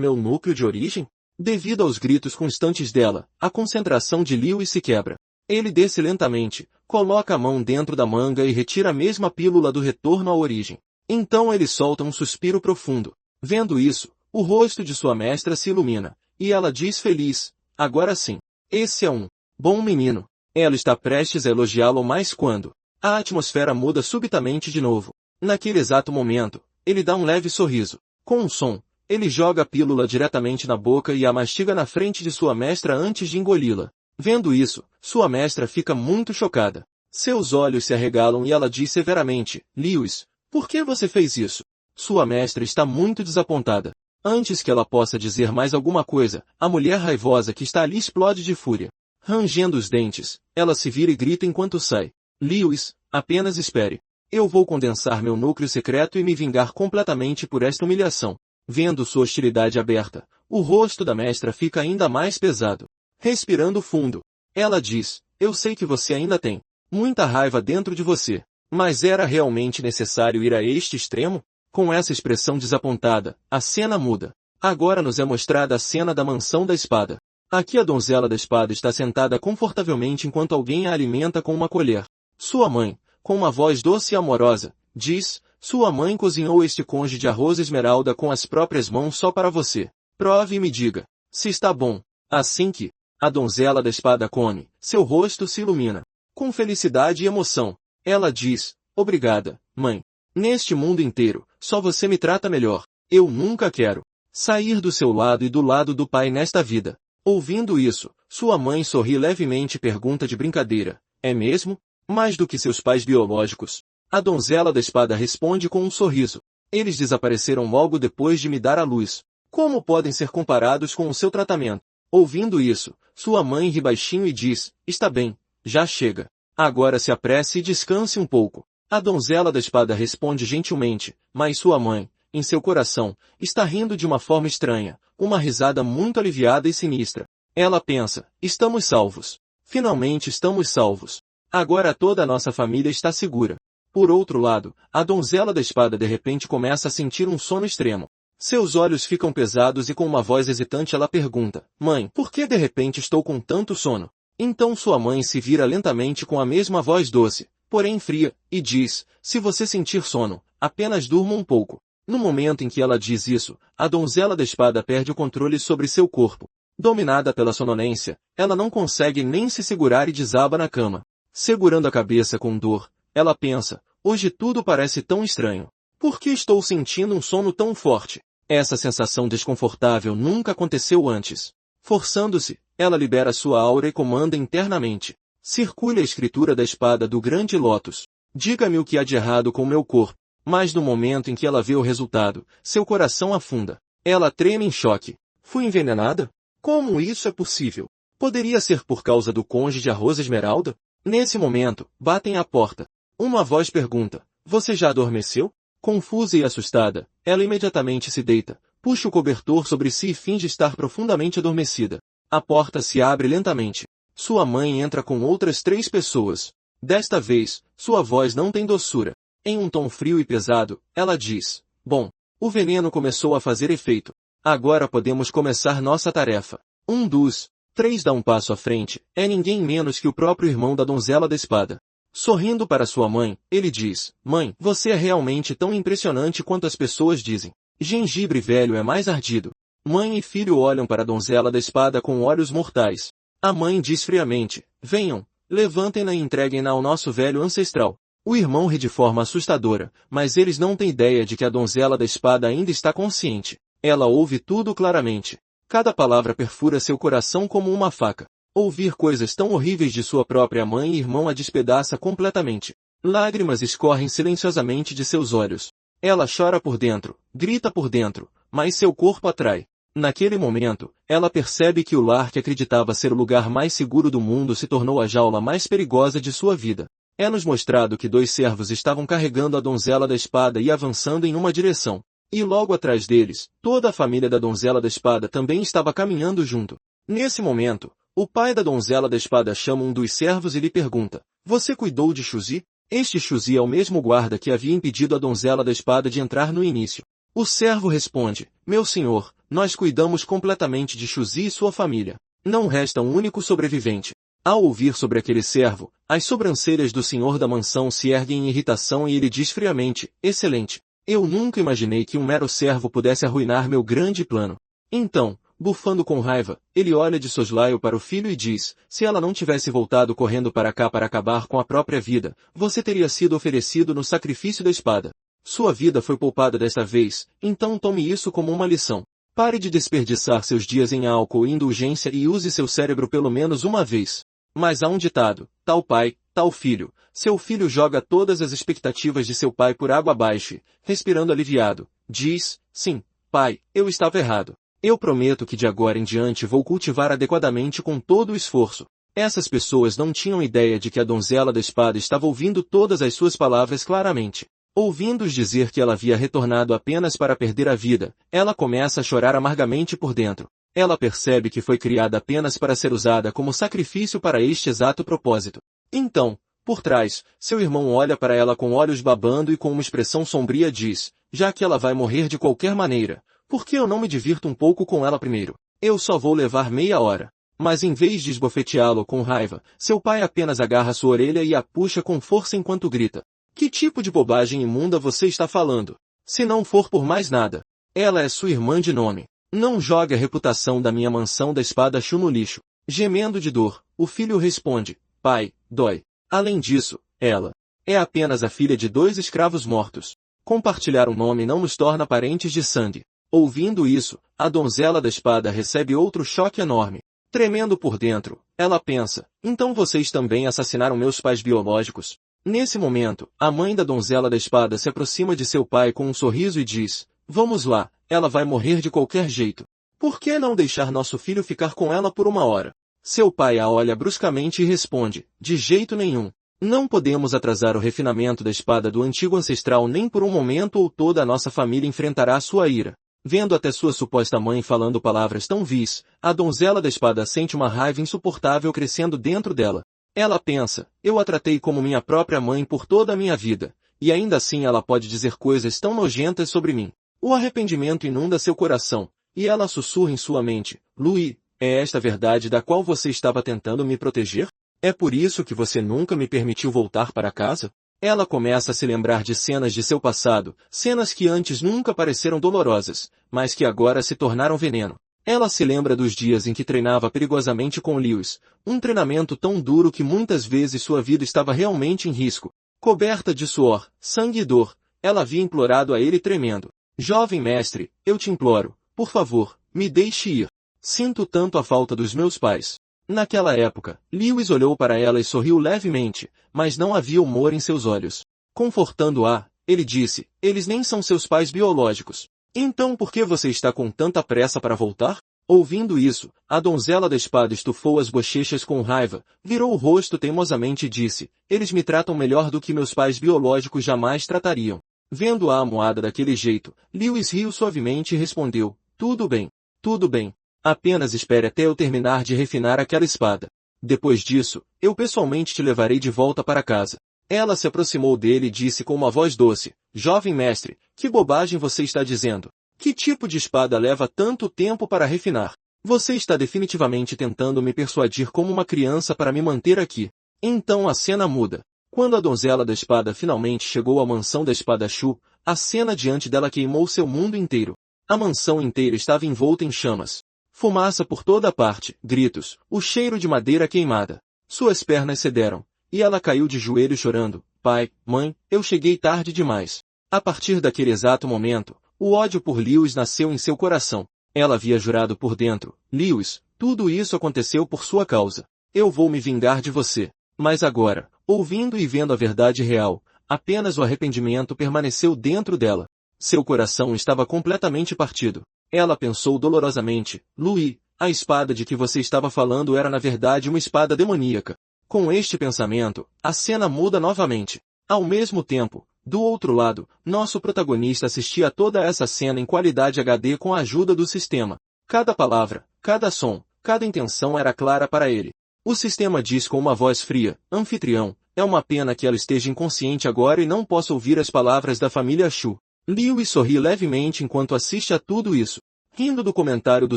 meu núcleo de origem? Devido aos gritos constantes dela, a concentração de Lewis se quebra. Ele desce lentamente, coloca a mão dentro da manga e retira a mesma pílula do retorno à origem. Então ele solta um suspiro profundo. Vendo isso, o rosto de sua mestra se ilumina, e ela diz feliz, agora sim, esse é um bom menino. Ela está prestes a elogiá-lo mais quando a atmosfera muda subitamente de novo. Naquele exato momento, ele dá um leve sorriso. Com um som, ele joga a pílula diretamente na boca e a mastiga na frente de sua mestra antes de engoli-la. Vendo isso, sua mestra fica muito chocada. Seus olhos se arregalam e ela diz severamente, Lewis, por que você fez isso? Sua mestra está muito desapontada. Antes que ela possa dizer mais alguma coisa, a mulher raivosa que está ali explode de fúria. Rangendo os dentes, ela se vira e grita enquanto sai. Lewis, apenas espere. Eu vou condensar meu núcleo secreto e me vingar completamente por esta humilhação. Vendo sua hostilidade aberta, o rosto da mestra fica ainda mais pesado. Respirando fundo, ela diz, eu sei que você ainda tem muita raiva dentro de você. Mas era realmente necessário ir a este extremo? Com essa expressão desapontada, a cena muda. Agora nos é mostrada a cena da mansão da espada. Aqui a donzela da espada está sentada confortavelmente enquanto alguém a alimenta com uma colher. Sua mãe, com uma voz doce e amorosa, diz, sua mãe cozinhou este conge de arroz esmeralda com as próprias mãos só para você. Prove e me diga, se está bom. Assim que a donzela da espada come, seu rosto se ilumina com felicidade e emoção. Ela diz, obrigada, mãe. Neste mundo inteiro, só você me trata melhor. Eu nunca quero sair do seu lado e do lado do pai nesta vida. Ouvindo isso, sua mãe sorri levemente e pergunta de brincadeira, é mesmo? Mais do que seus pais biológicos? A donzela da espada responde com um sorriso. Eles desapareceram logo depois de me dar à luz. Como podem ser comparados com o seu tratamento? Ouvindo isso, sua mãe ri baixinho e diz, está bem, já chega. Agora se apresse e descanse um pouco. A donzela da espada responde gentilmente, mas sua mãe, em seu coração, está rindo de uma forma estranha, uma risada muito aliviada e sinistra. Ela pensa, estamos salvos. Finalmente estamos salvos. Agora toda a nossa família está segura. Por outro lado, a donzela da espada de repente começa a sentir um sono extremo. Seus olhos ficam pesados e com uma voz hesitante ela pergunta, mãe, por que de repente estou com tanto sono? Então sua mãe se vira lentamente com a mesma voz doce, porém fria, e diz, se você sentir sono, apenas durma um pouco. No momento em que ela diz isso, a donzela da espada perde o controle sobre seu corpo. Dominada pela sonolência, ela não consegue nem se segurar e desaba na cama. Segurando a cabeça com dor, ela pensa, hoje tudo parece tão estranho. Por que estou sentindo um sono tão forte? Essa sensação desconfortável nunca aconteceu antes. Forçando-se, ela libera sua aura e comanda internamente. Circule a escritura da espada do grande Lotus. Diga-me o que há de errado com meu corpo. Mas no momento em que ela vê o resultado, seu coração afunda. Ela treme em choque. Fui envenenada? Como isso é possível? Poderia ser por causa do conge de arroz esmeralda? Nesse momento, batem à porta. Uma voz pergunta, você já adormeceu? Confusa e assustada, ela imediatamente se deita, puxa o cobertor sobre si e finge estar profundamente adormecida. A porta se abre lentamente. Sua mãe entra com outras 3 pessoas. Desta vez, sua voz não tem doçura. Em um tom frio e pesado, ela diz, bom, o veneno começou a fazer efeito. Agora podemos começar nossa tarefa. Um dos 3 dá um passo à frente, é ninguém menos que o próprio irmão da donzela da espada. Sorrindo para sua mãe, ele diz, mãe, você é realmente tão impressionante quanto as pessoas dizem. Gengibre velho é mais ardido. Mãe e filho olham para a donzela da espada com olhos mortais. A mãe diz friamente, venham, levantem-na e entreguem-na ao nosso velho ancestral. O irmão ri de forma assustadora, mas eles não têm ideia de que a donzela da espada ainda está consciente. Ela ouve tudo claramente. Cada palavra perfura seu coração como uma faca. Ouvir coisas tão horríveis de sua própria mãe e irmão a despedaça completamente. Lágrimas escorrem silenciosamente de seus olhos. Ela chora por dentro, grita por dentro, mas seu corpo atrai. Naquele momento, ela percebe que o lar que acreditava ser o lugar mais seguro do mundo se tornou a jaula mais perigosa de sua vida. É-nos mostrado que 2 servos estavam carregando a donzela da espada e avançando em uma direção. E logo atrás deles, toda a família da donzela da espada também estava caminhando junto. Nesse momento, o pai da donzela da espada chama um dos servos e lhe pergunta, você cuidou de Shuzi? Este Shuzi é o mesmo guarda que havia impedido a donzela da espada de entrar no início. O servo responde, meu senhor, nós cuidamos completamente de Shuzi e sua família. Não resta um único sobrevivente. Ao ouvir sobre aquele servo, as sobrancelhas do senhor da mansão se erguem em irritação e ele diz friamente, excelente. Eu nunca imaginei que um mero servo pudesse arruinar meu grande plano. Então, bufando com raiva, ele olha de soslaio para o filho e diz, se ela não tivesse voltado correndo para cá para acabar com a própria vida, você teria sido oferecido no sacrifício da espada. Sua vida foi poupada desta vez, então tome isso como uma lição. Pare de desperdiçar seus dias em álcool e indulgência e use seu cérebro pelo menos uma vez. Mas há um ditado, tal pai, tal filho. Seu filho joga todas as expectativas de seu pai por água abaixo e, respirando aliviado, diz, sim, pai, eu estava errado. Eu prometo que de agora em diante vou cultivar adequadamente com todo o esforço. Essas pessoas não tinham ideia de que a donzela da espada estava ouvindo todas as suas palavras claramente. Ouvindo-os dizer que ela havia retornado apenas para perder a vida, ela começa a chorar amargamente por dentro. Ela percebe que foi criada apenas para ser usada como sacrifício para este exato propósito. Então, por trás, seu irmão olha para ela com olhos babando e com uma expressão sombria diz, já que ela vai morrer de qualquer maneira, por que eu não me divirto um pouco com ela primeiro? Eu só vou levar meia hora. Mas em vez de esbofeteá-lo com raiva, seu pai apenas agarra sua orelha e a puxa com força enquanto grita. Que tipo de bobagem imunda você está falando? Se não for por mais nada. Ela é sua irmã de nome. Não jogue a reputação da minha mansão da espada Shu no lixo. Gemendo de dor, o filho responde, pai, dói. Além disso, ela é apenas a filha de 2 escravos mortos. Compartilhar um nome não nos torna parentes de sangue. Ouvindo isso, a donzela da espada recebe outro choque enorme. Tremendo por dentro, ela pensa, então vocês também assassinaram meus pais biológicos? Nesse momento, a mãe da donzela da espada se aproxima de seu pai com um sorriso e diz, vamos lá, ela vai morrer de qualquer jeito. Por que não deixar nosso filho ficar com ela por 1 hora? Seu pai a olha bruscamente e responde, de jeito nenhum. Não podemos atrasar o refinamento da espada do antigo ancestral nem por um momento ou toda a nossa família enfrentará sua ira. Vendo até sua suposta mãe falando palavras tão vis, a donzela da espada sente uma raiva insuportável crescendo dentro dela. Ela pensa, eu a tratei como minha própria mãe por toda a minha vida, e ainda assim ela pode dizer coisas tão nojentas sobre mim. O arrependimento inunda seu coração, e ela sussurra em sua mente, Louis, é esta a verdade da qual você estava tentando me proteger? É por isso que você nunca me permitiu voltar para casa? Ela começa a se lembrar de cenas de seu passado, cenas que antes nunca pareceram dolorosas, mas que agora se tornaram veneno. Ela se lembra dos dias em que treinava perigosamente com Lewis, um treinamento tão duro que muitas vezes sua vida estava realmente em risco. Coberta de suor, sangue e dor, ela havia implorado a ele tremendo. Jovem mestre, eu te imploro, por favor, me deixe ir. Sinto tanto a falta dos meus pais. Naquela época, Lewis olhou para ela e sorriu levemente, mas não havia humor em seus olhos. Confortando-a, ele disse, eles nem são seus pais biológicos. Então por que você está com tanta pressa para voltar? Ouvindo isso, a donzela da espada estufou as bochechas com raiva, virou o rosto teimosamente e disse, eles me tratam melhor do que meus pais biológicos jamais tratariam. Vendo-a amuada daquele jeito, Lewis riu suavemente e respondeu, tudo bem. Tudo bem. Apenas espere até eu terminar de refinar aquela espada. Depois disso, eu pessoalmente te levarei de volta para casa. Ela se aproximou dele e disse com uma voz doce, jovem mestre, que bobagem você está dizendo? Que tipo de espada leva tanto tempo para refinar? Você está definitivamente tentando me persuadir como uma criança para me manter aqui. Então a cena muda. Quando a donzela da espada finalmente chegou à mansão da espada Shu, a cena diante dela queimou seu mundo inteiro. A mansão inteira estava envolta em chamas. Fumaça por toda parte, gritos, o cheiro de madeira queimada. Suas pernas cederam, e ela caiu de joelhos chorando. Pai, mãe, eu cheguei tarde demais. A partir daquele exato momento, o ódio por Lewis nasceu em seu coração. Ela havia jurado por dentro, Lewis, tudo isso aconteceu por sua causa. Eu vou me vingar de você. Mas agora, ouvindo e vendo a verdade real, apenas o arrependimento permaneceu dentro dela. Seu coração estava completamente partido. Ela pensou dolorosamente, Louis, a espada de que você estava falando era na verdade uma espada demoníaca. Com este pensamento, a cena muda novamente. Ao mesmo tempo, do outro lado, nosso protagonista assistia a toda essa cena em qualidade HD com a ajuda do sistema. Cada palavra, cada som, cada intenção era clara para ele. O sistema diz com uma voz fria, anfitrião, é uma pena que ela esteja inconsciente agora e não possa ouvir as palavras da família Shu. Lewis sorri levemente enquanto assiste a tudo isso. Rindo do comentário do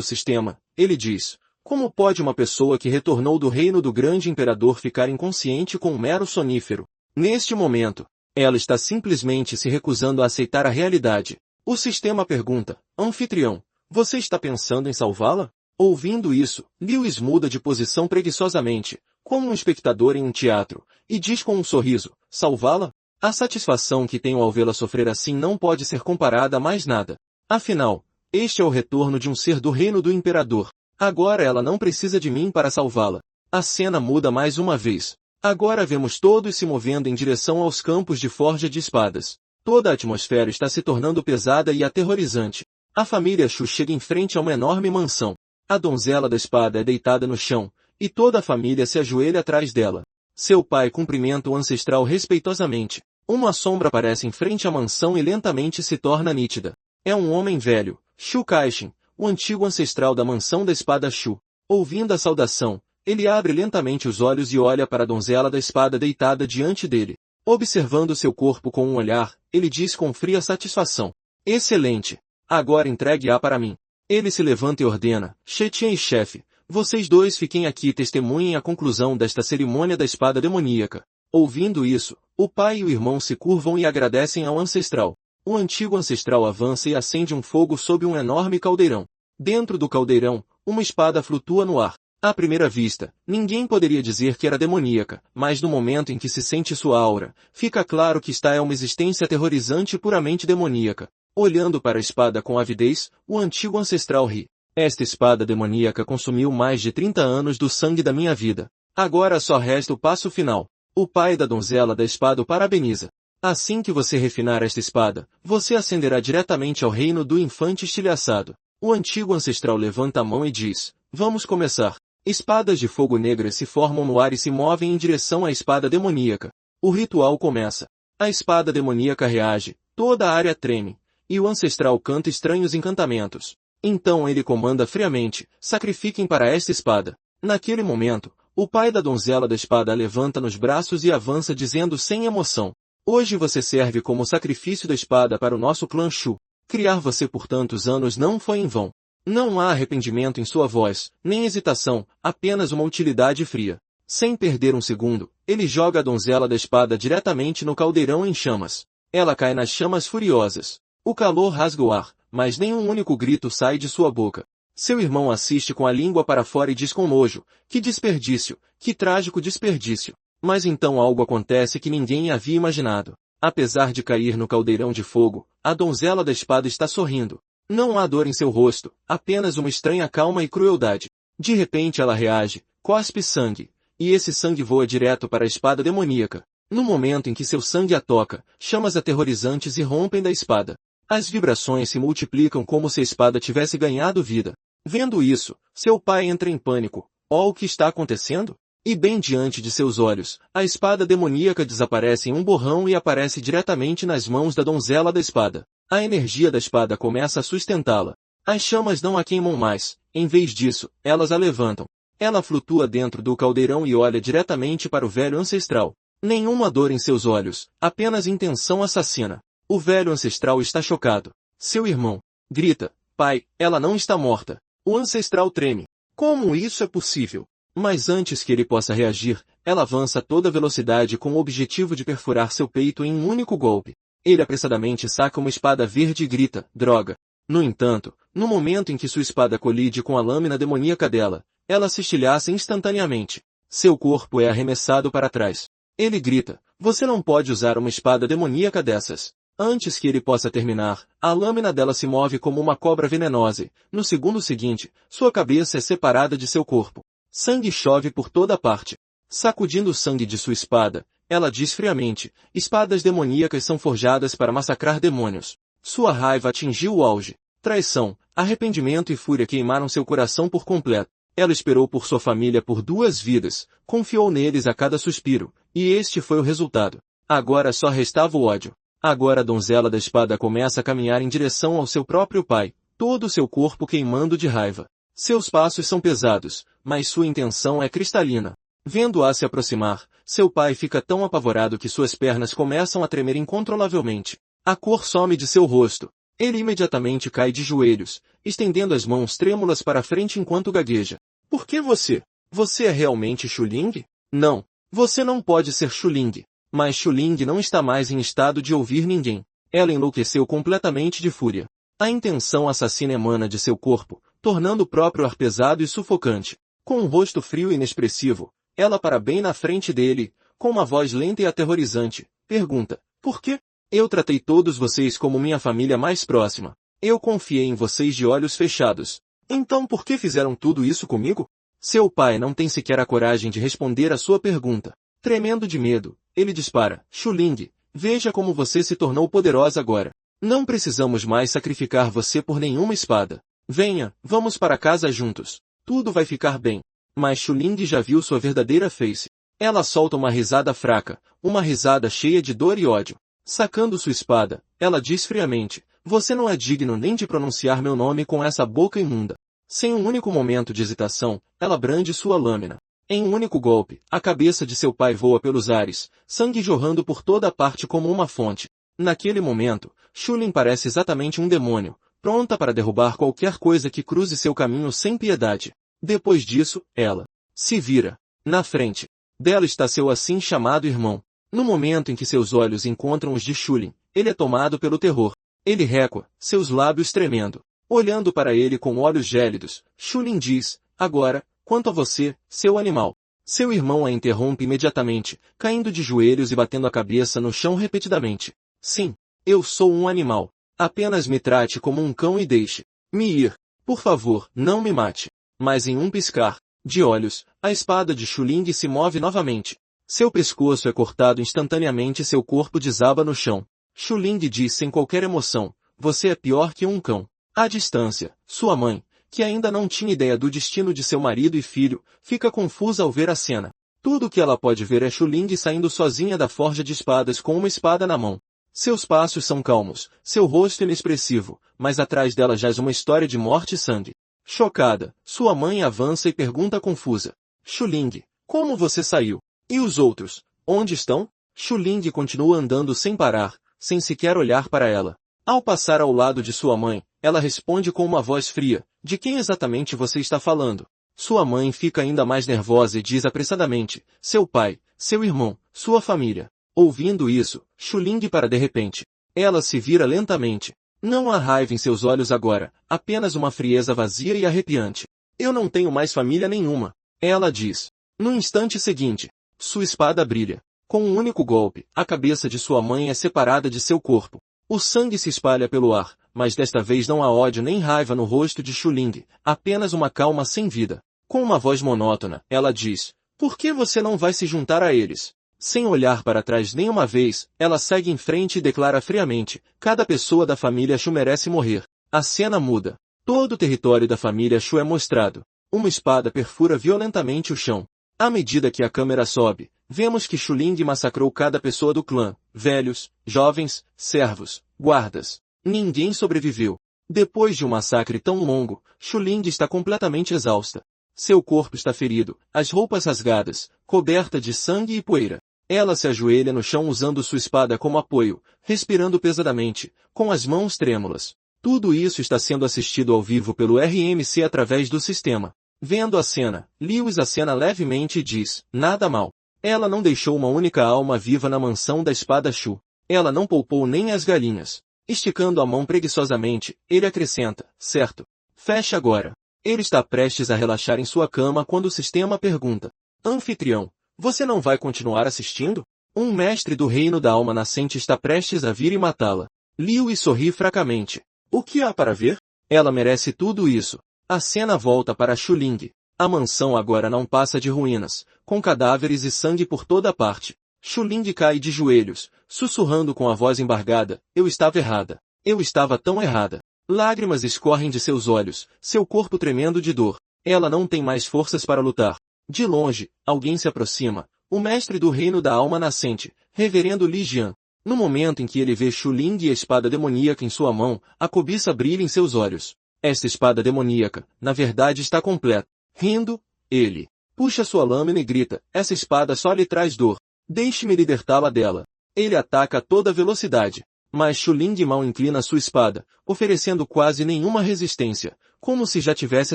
sistema, ele diz, como pode uma pessoa que retornou do reino do grande imperador ficar inconsciente com um mero sonífero? Neste momento, ela está simplesmente se recusando a aceitar a realidade. O sistema pergunta, anfitrião, você está pensando em salvá-la? Ouvindo isso, Lewis muda de posição preguiçosamente, como um espectador em um teatro, e diz com um sorriso, salvá-la? A satisfação que tenho ao vê-la sofrer assim não pode ser comparada a mais nada. Afinal, este é o retorno de um ser do reino do imperador. Agora ela não precisa de mim para salvá-la. A cena muda mais uma vez. Agora vemos todos se movendo em direção aos campos de forja de espadas. Toda a atmosfera está se tornando pesada e aterrorizante. A família Shu chega em frente a uma enorme mansão. A donzela da espada é deitada no chão, e toda a família se ajoelha atrás dela. Seu pai cumprimenta o ancestral respeitosamente. Uma sombra aparece em frente à mansão e lentamente se torna nítida. É um homem velho, Shu Kaishin, o antigo ancestral da mansão da espada Shu. Ouvindo a saudação, ele abre lentamente os olhos e olha para a donzela da espada deitada diante dele. Observando seu corpo com um olhar, ele diz com fria satisfação: excelente! Agora entregue-a para mim. Ele se levanta e ordena: Chetien e chefe, vocês dois fiquem aqui e testemunhem a conclusão desta cerimônia da espada demoníaca. Ouvindo isso, o pai e o irmão se curvam e agradecem ao ancestral. O antigo ancestral avança e acende um fogo sob um enorme caldeirão. Dentro do caldeirão, uma espada flutua no ar. À primeira vista, ninguém poderia dizer que era demoníaca, mas no momento em que se sente sua aura, fica claro que esta é uma existência aterrorizante e puramente demoníaca. Olhando para a espada com avidez, o antigo ancestral ri. Esta espada demoníaca consumiu mais de 30 anos do sangue da minha vida. Agora só resta o passo final. O pai da donzela da espada o parabeniza. Assim que você refinar esta espada, você ascenderá diretamente ao reino do infante estilhaçado. O antigo ancestral levanta a mão e diz: vamos começar. Espadas de fogo negras se formam no ar e se movem em direção à espada demoníaca. O ritual começa. A espada demoníaca reage, toda a área treme, e o ancestral canta estranhos encantamentos. Então ele comanda friamente: sacrifiquem para esta espada. Naquele momento, o pai da donzela da espada a levanta nos braços e avança dizendo sem emoção: hoje você serve como sacrifício da espada para o nosso clã Shu. Criar você por tantos anos não foi em vão. Não há arrependimento em sua voz, nem hesitação, apenas uma utilidade fria. Sem perder um segundo, ele joga a donzela da espada diretamente no caldeirão em chamas. Ela cai nas chamas furiosas. O calor rasga o ar, mas nenhum único grito sai de sua boca. Seu irmão assiste com a língua para fora e diz com nojo: que desperdício, que trágico desperdício. Mas então algo acontece que ninguém havia imaginado. Apesar de cair no caldeirão de fogo, a donzela da espada está sorrindo. Não há dor em seu rosto, apenas uma estranha calma e crueldade. De repente ela reage, cospe sangue, e esse sangue voa direto para a espada demoníaca. No momento em que seu sangue a toca, chamas aterrorizantes irrompem da espada. As vibrações se multiplicam como se a espada tivesse ganhado vida. Vendo isso, seu pai entra em pânico. Ó, o que está acontecendo? E bem diante de seus olhos, a espada demoníaca desaparece em um borrão e aparece diretamente nas mãos da donzela da espada. A energia da espada começa a sustentá-la. As chamas não a queimam mais, em vez disso, elas a levantam. Ela flutua dentro do caldeirão e olha diretamente para o velho ancestral. Nenhuma dor em seus olhos, apenas intenção assassina. O velho ancestral está chocado. Seu irmão grita: pai, ela não está morta. O ancestral treme. Como isso é possível? Mas antes que ele possa reagir, ela avança a toda velocidade com o objetivo de perfurar seu peito em um único golpe. Ele apressadamente saca uma espada verde e grita: droga! No entanto, no momento em que sua espada colide com a lâmina demoníaca dela, ela se estilhaça instantaneamente. Seu corpo é arremessado para trás. Ele grita: você não pode usar uma espada demoníaca dessas. Antes que ele possa terminar, a lâmina dela se move como uma cobra venenosa e, no segundo seguinte, sua cabeça é separada de seu corpo. Sangue chove por toda parte. Sacudindo o sangue de sua espada, ela diz friamente: espadas demoníacas são forjadas para massacrar demônios. Sua raiva atingiu o auge. Traição, arrependimento e fúria queimaram seu coração por completo. Ela esperou por sua família por 2 vidas, confiou neles a cada suspiro, e este foi o resultado. Agora só restava o ódio. Agora a donzela da espada começa a caminhar em direção ao seu próprio pai, todo o seu corpo queimando de raiva. Seus passos são pesados, mas sua intenção é cristalina. Vendo-a se aproximar, seu pai fica tão apavorado que suas pernas começam a tremer incontrolavelmente. A cor some de seu rosto. Ele imediatamente cai de joelhos, estendendo as mãos trêmulas para frente enquanto gagueja. Por que você? Você é realmente Shuling? Não. Você não pode ser Shuling. Mas Shuling não está mais em estado de ouvir ninguém. Ela enlouqueceu completamente de fúria. A intenção assassina emana de seu corpo, tornando o próprio ar pesado e sufocante. Com um rosto frio e inexpressivo, ela para bem na frente dele, com uma voz lenta e aterrorizante, pergunta: por quê? Eu tratei todos vocês como minha família mais próxima. Eu confiei em vocês de olhos fechados. Então por que fizeram tudo isso comigo? Seu pai não tem sequer a coragem de responder a sua pergunta. Tremendo de medo, ele dispara: Shuling, veja como você se tornou poderosa agora. Não precisamos mais sacrificar você por nenhuma espada. Venha, vamos para casa juntos. Tudo vai ficar bem. Mas Shuling já viu sua verdadeira face. Ela solta uma risada fraca, uma risada cheia de dor e ódio. Sacando sua espada, ela diz friamente: Você não é digno nem de pronunciar meu nome com essa boca imunda. Sem um único momento de hesitação, ela brande sua lâmina. Em um único golpe, a cabeça de seu pai voa pelos ares, sangue jorrando por toda a parte como uma fonte. Naquele momento, Shulin parece exatamente um demônio, pronta para derrubar qualquer coisa que cruze seu caminho sem piedade. Depois disso, ela se vira. Na frente dela está seu assim chamado irmão. No momento em que seus olhos encontram os de Shulin, ele é tomado pelo terror. Ele recua, seus lábios tremendo. Olhando para ele com olhos gélidos, Shulin diz, agora, quanto a você, seu animal. Seu irmão a interrompe imediatamente, caindo de joelhos e batendo a cabeça no chão repetidamente. Sim, eu sou um animal. Apenas me trate como um cão e deixe-me ir. Por favor, não me mate. Mas em um piscar de olhos, a espada de Shulin se move novamente. Seu pescoço é cortado instantaneamente e seu corpo desaba no chão. Shulin diz sem qualquer emoção, você é pior que um cão. À distância, sua mãe, que ainda não tinha ideia do destino de seu marido e filho, fica confusa ao ver a cena. Tudo o que ela pode ver é Shulin saindo sozinha da forja de espadas com uma espada na mão. Seus passos são calmos, seu rosto inexpressivo, mas atrás dela jaz uma história de morte e sangue. Chocada, sua mãe avança e pergunta confusa. Shulin, como você saiu? E os outros, onde estão? Shulin continua andando sem parar, sem sequer olhar para ela. Ao passar ao lado de sua mãe, ela responde com uma voz fria, de quem exatamente você está falando? Sua mãe fica ainda mais nervosa e diz apressadamente, seu pai, seu irmão, sua família. Ouvindo isso, Shulin para de repente. Ela se vira lentamente. Não há raiva em seus olhos agora, apenas uma frieza vazia e arrepiante. Eu não tenho mais família nenhuma. Ela diz. No instante seguinte, sua espada brilha. Com um único golpe, a cabeça de sua mãe é separada de seu corpo. O sangue se espalha pelo ar, mas desta vez não há ódio nem raiva no rosto de Shulin, apenas uma calma sem vida. Com uma voz monótona, ela diz, por que você não vai se juntar a eles? Sem olhar para trás nenhuma vez, ela segue em frente e declara friamente, cada pessoa da família Shu merece morrer. A cena muda. Todo o território da família Shu é mostrado. Uma espada perfura violentamente o chão. À medida que a câmera sobe, vemos que Shulin massacrou cada pessoa do clã, velhos, jovens, servos, guardas. Ninguém sobreviveu. Depois de um massacre tão longo, Shulin está completamente exausta. Seu corpo está ferido, as roupas rasgadas, coberta de sangue e poeira. Ela se ajoelha no chão usando sua espada como apoio, respirando pesadamente, com as mãos trêmulas. Tudo isso está sendo assistido ao vivo pelo RMC através do sistema. Vendo a cena, Lewis acena levemente e diz, nada mal. Ela não deixou uma única alma viva na mansão da espada Shu. Ela não poupou nem as galinhas. Esticando a mão preguiçosamente, ele acrescenta, certo. Feche agora. Ele está prestes a relaxar em sua cama quando o sistema pergunta. Anfitrião, você não vai continuar assistindo? Um mestre do reino da alma nascente está prestes a vir e matá-la. Lewis sorri fracamente. O que há para ver? Ela merece tudo isso. A cena volta para Shulin. A mansão agora não passa de ruínas, com cadáveres e sangue por toda parte. Shulin cai de joelhos, sussurrando com a voz embargada, eu estava errada. Eu estava tão errada. Lágrimas escorrem de seus olhos, seu corpo tremendo de dor. Ela não tem mais forças para lutar. De longe, alguém se aproxima, o mestre do reino da alma nascente, reverendo Li Jian. No momento em que ele vê Shulin e a espada demoníaca em sua mão, a cobiça brilha em seus olhos. Esta espada demoníaca, na verdade está completa. Rindo, ele puxa sua lâmina e grita, essa espada só lhe traz dor. Deixe-me libertá-la dela. Ele ataca a toda velocidade. Mas Shulin mal inclina sua espada, oferecendo quase nenhuma resistência, como se já tivesse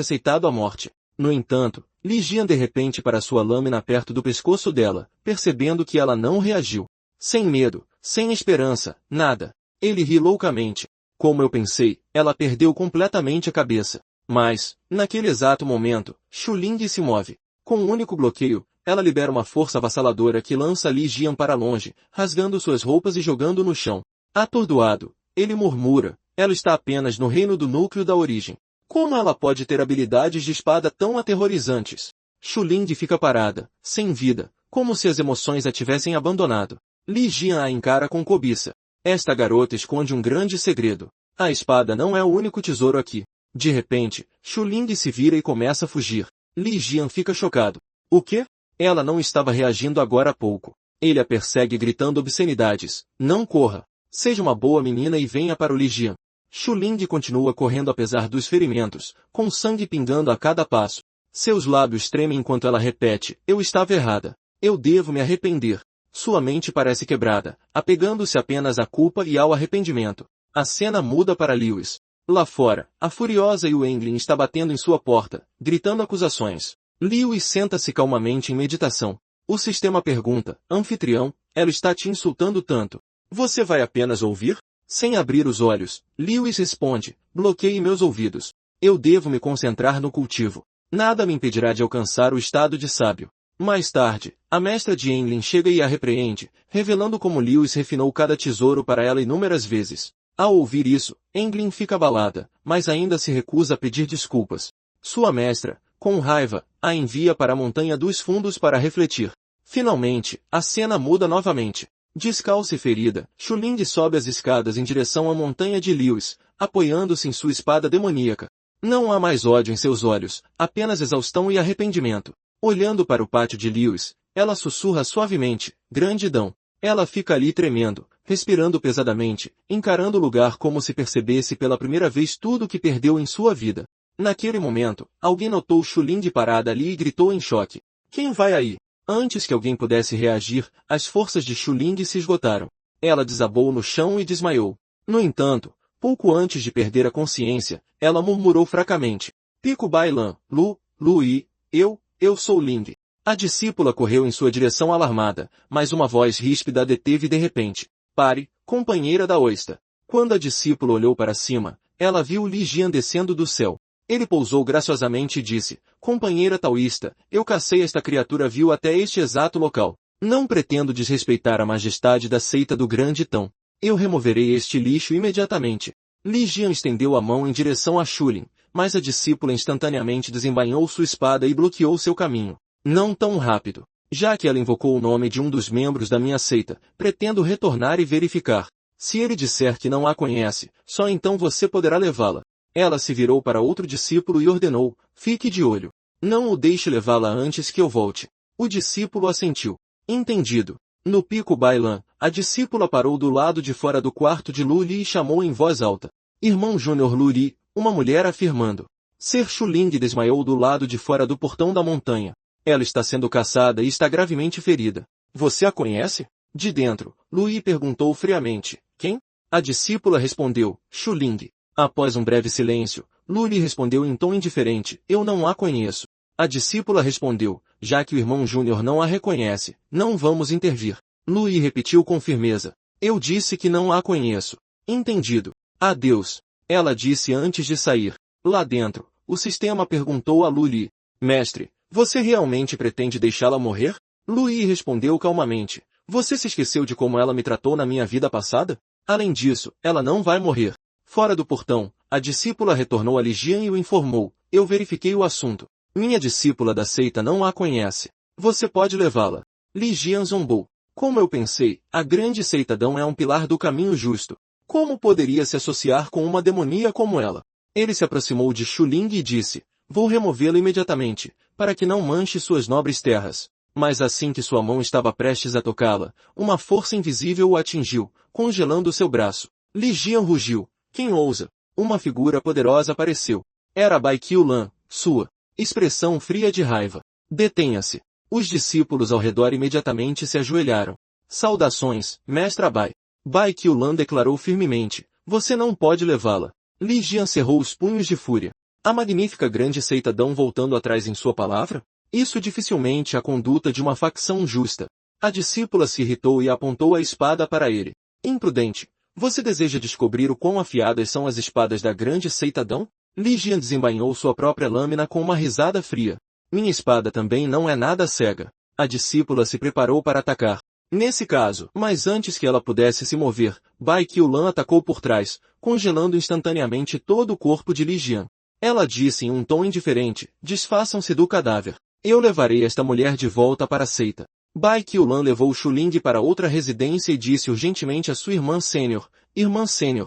aceitado a morte. No entanto, Li Jian de repente para sua lâmina perto do pescoço dela, percebendo que ela não reagiu. Sem medo, sem esperança, nada. Ele ri loucamente. Como eu pensei, ela perdeu completamente a cabeça. Mas, naquele exato momento, Shulin se move. Com um único bloqueio, ela libera uma força avassaladora que lança Li Jian para longe, rasgando suas roupas e jogando no chão. Atordoado, ele murmura, ela está apenas no reino do núcleo da origem. Como ela pode ter habilidades de espada tão aterrorizantes? Shulin fica parada, sem vida, como se as emoções a tivessem abandonado. Li Jian a encara com cobiça. Esta garota esconde um grande segredo. A espada não é o único tesouro aqui. De repente, Shulin se vira e começa a fugir. Li Jian fica chocado. O quê? Ela não estava reagindo agora há pouco. Ele a persegue gritando obscenidades. Não corra. Seja uma boa menina e venha para o Li Jian. Shuling continua correndo apesar dos ferimentos, com sangue pingando a cada passo. Seus lábios tremem enquanto ela repete, eu estava errada. Eu devo me arrepender. Sua mente parece quebrada, apegando-se apenas à culpa e ao arrependimento. A cena muda para Lewis. Lá fora, a furiosa Yuenglin está batendo em sua porta, gritando acusações. Lewis senta-se calmamente em meditação. O sistema pergunta, anfitrião, ela está te insultando tanto. Você vai apenas ouvir? Sem abrir os olhos, Lewis responde, bloqueie meus ouvidos. Eu devo me concentrar no cultivo. Nada me impedirá de alcançar o estado de sábio. Mais tarde, a mestra de Englin chega e a repreende, revelando como Lewis refinou cada tesouro para ela inúmeras vezes. Ao ouvir isso, Englin fica abalada, mas ainda se recusa a pedir desculpas. Sua mestra, com raiva, a envia para a Montanha dos Fundos para refletir. Finalmente, a cena muda novamente. Descalça e ferida, Shuling sobe as escadas em direção à montanha de Lewis, apoiando-se em sua espada demoníaca. Não há mais ódio em seus olhos, apenas exaustão e arrependimento. Olhando para o pátio de Lewis, ela sussurra suavemente, gratidão. Ela fica ali tremendo, respirando pesadamente, encarando o lugar como se percebesse pela primeira vez tudo o que perdeu em sua vida. Naquele momento, alguém notou Shuling parada ali e gritou em choque. Quem vai aí? Antes que alguém pudesse reagir, as forças de Shuling se esgotaram. Ela desabou no chão e desmaiou. No entanto, pouco antes de perder a consciência, ela murmurou fracamente. Pico Bailan, Lui, eu sou Ling. A discípula correu em sua direção alarmada, mas uma voz ríspida a deteve de repente. Pare, companheira da Oista. Quando a discípula olhou para cima, ela viu Li Jian descendo do céu. Ele pousou graciosamente e disse, companheira taoísta, eu cacei esta criatura vil até este exato local. Não pretendo desrespeitar a majestade da seita do Grande Tão. Eu removerei este lixo imediatamente. Li Jian estendeu a mão em direção a Shuling, mas a discípula instantaneamente desembainhou sua espada e bloqueou seu caminho. Não tão rápido. Já que ela invocou o nome de um dos membros da minha seita, pretendo retornar e verificar. Se ele disser que não a conhece, só então você poderá levá-la. Ela se virou para outro discípulo e ordenou, fique de olho. Não o deixe levá-la antes que eu volte. O discípulo assentiu. Entendido. No Pico Bailan, a discípula parou do lado de fora do quarto de Luli e chamou em voz alta. Irmão Júnior Luri, uma mulher afirmando. Ser Shuling desmaiou do lado de fora do portão da montanha. Ela está sendo caçada e está gravemente ferida. Você a conhece? De dentro, Lui perguntou friamente. Quem? A discípula respondeu, Shuling. Após um breve silêncio, Luli respondeu em tom indiferente, eu não a conheço. A discípula respondeu, já que o irmão Júnior não a reconhece, não vamos intervir. Lui repetiu com firmeza, eu disse que não a conheço. Entendido. Adeus. Ela disse antes de sair. Lá dentro, o sistema perguntou a Luli, mestre, você realmente pretende deixá-la morrer? Lui respondeu calmamente, você se esqueceu de como ela me tratou na minha vida passada? Além disso, ela não vai morrer. Fora do portão, a discípula retornou a Li Jian e o informou, eu verifiquei o assunto. Minha discípula da seita não a conhece. Você pode levá-la. Li Jian zombou. Como eu pensei, a grande seitadão é um pilar do caminho justo. Como poderia se associar com uma demonia como ela? Ele se aproximou de Shuling e disse, vou removê-la imediatamente, para que não manche suas nobres terras. Mas assim que sua mão estava prestes a tocá-la, uma força invisível o atingiu, congelando seu braço. Li Jian rugiu. Quem ousa? Uma figura poderosa apareceu. Era Bai Qiulan, sua expressão fria de raiva. Detenha-se. Os discípulos ao redor imediatamente se ajoelharam. Saudações, mestra Bai. Bai Qiulan declarou firmemente, você não pode levá-la. Li Jian cerrou os punhos de fúria. A magnífica grande seitadão voltando atrás em sua palavra? Isso dificilmente é a conduta de uma facção justa. A discípula se irritou e apontou a espada para ele. Imprudente. Você deseja descobrir o quão afiadas são as espadas da grande seitadão? Li Jian desembainhou sua própria lâmina com uma risada fria. Minha espada também não é nada cega. A discípula se preparou para atacar. Nesse caso, mas antes que ela pudesse se mover, Bai Qiulan atacou por trás, congelando instantaneamente todo o corpo de Li Jian. Ela disse em um tom indiferente, desfaçam-se do cadáver. Eu levarei esta mulher de volta para a seita. Bai Qiulan levou Shuling para outra residência e disse urgentemente à sua irmã sênior,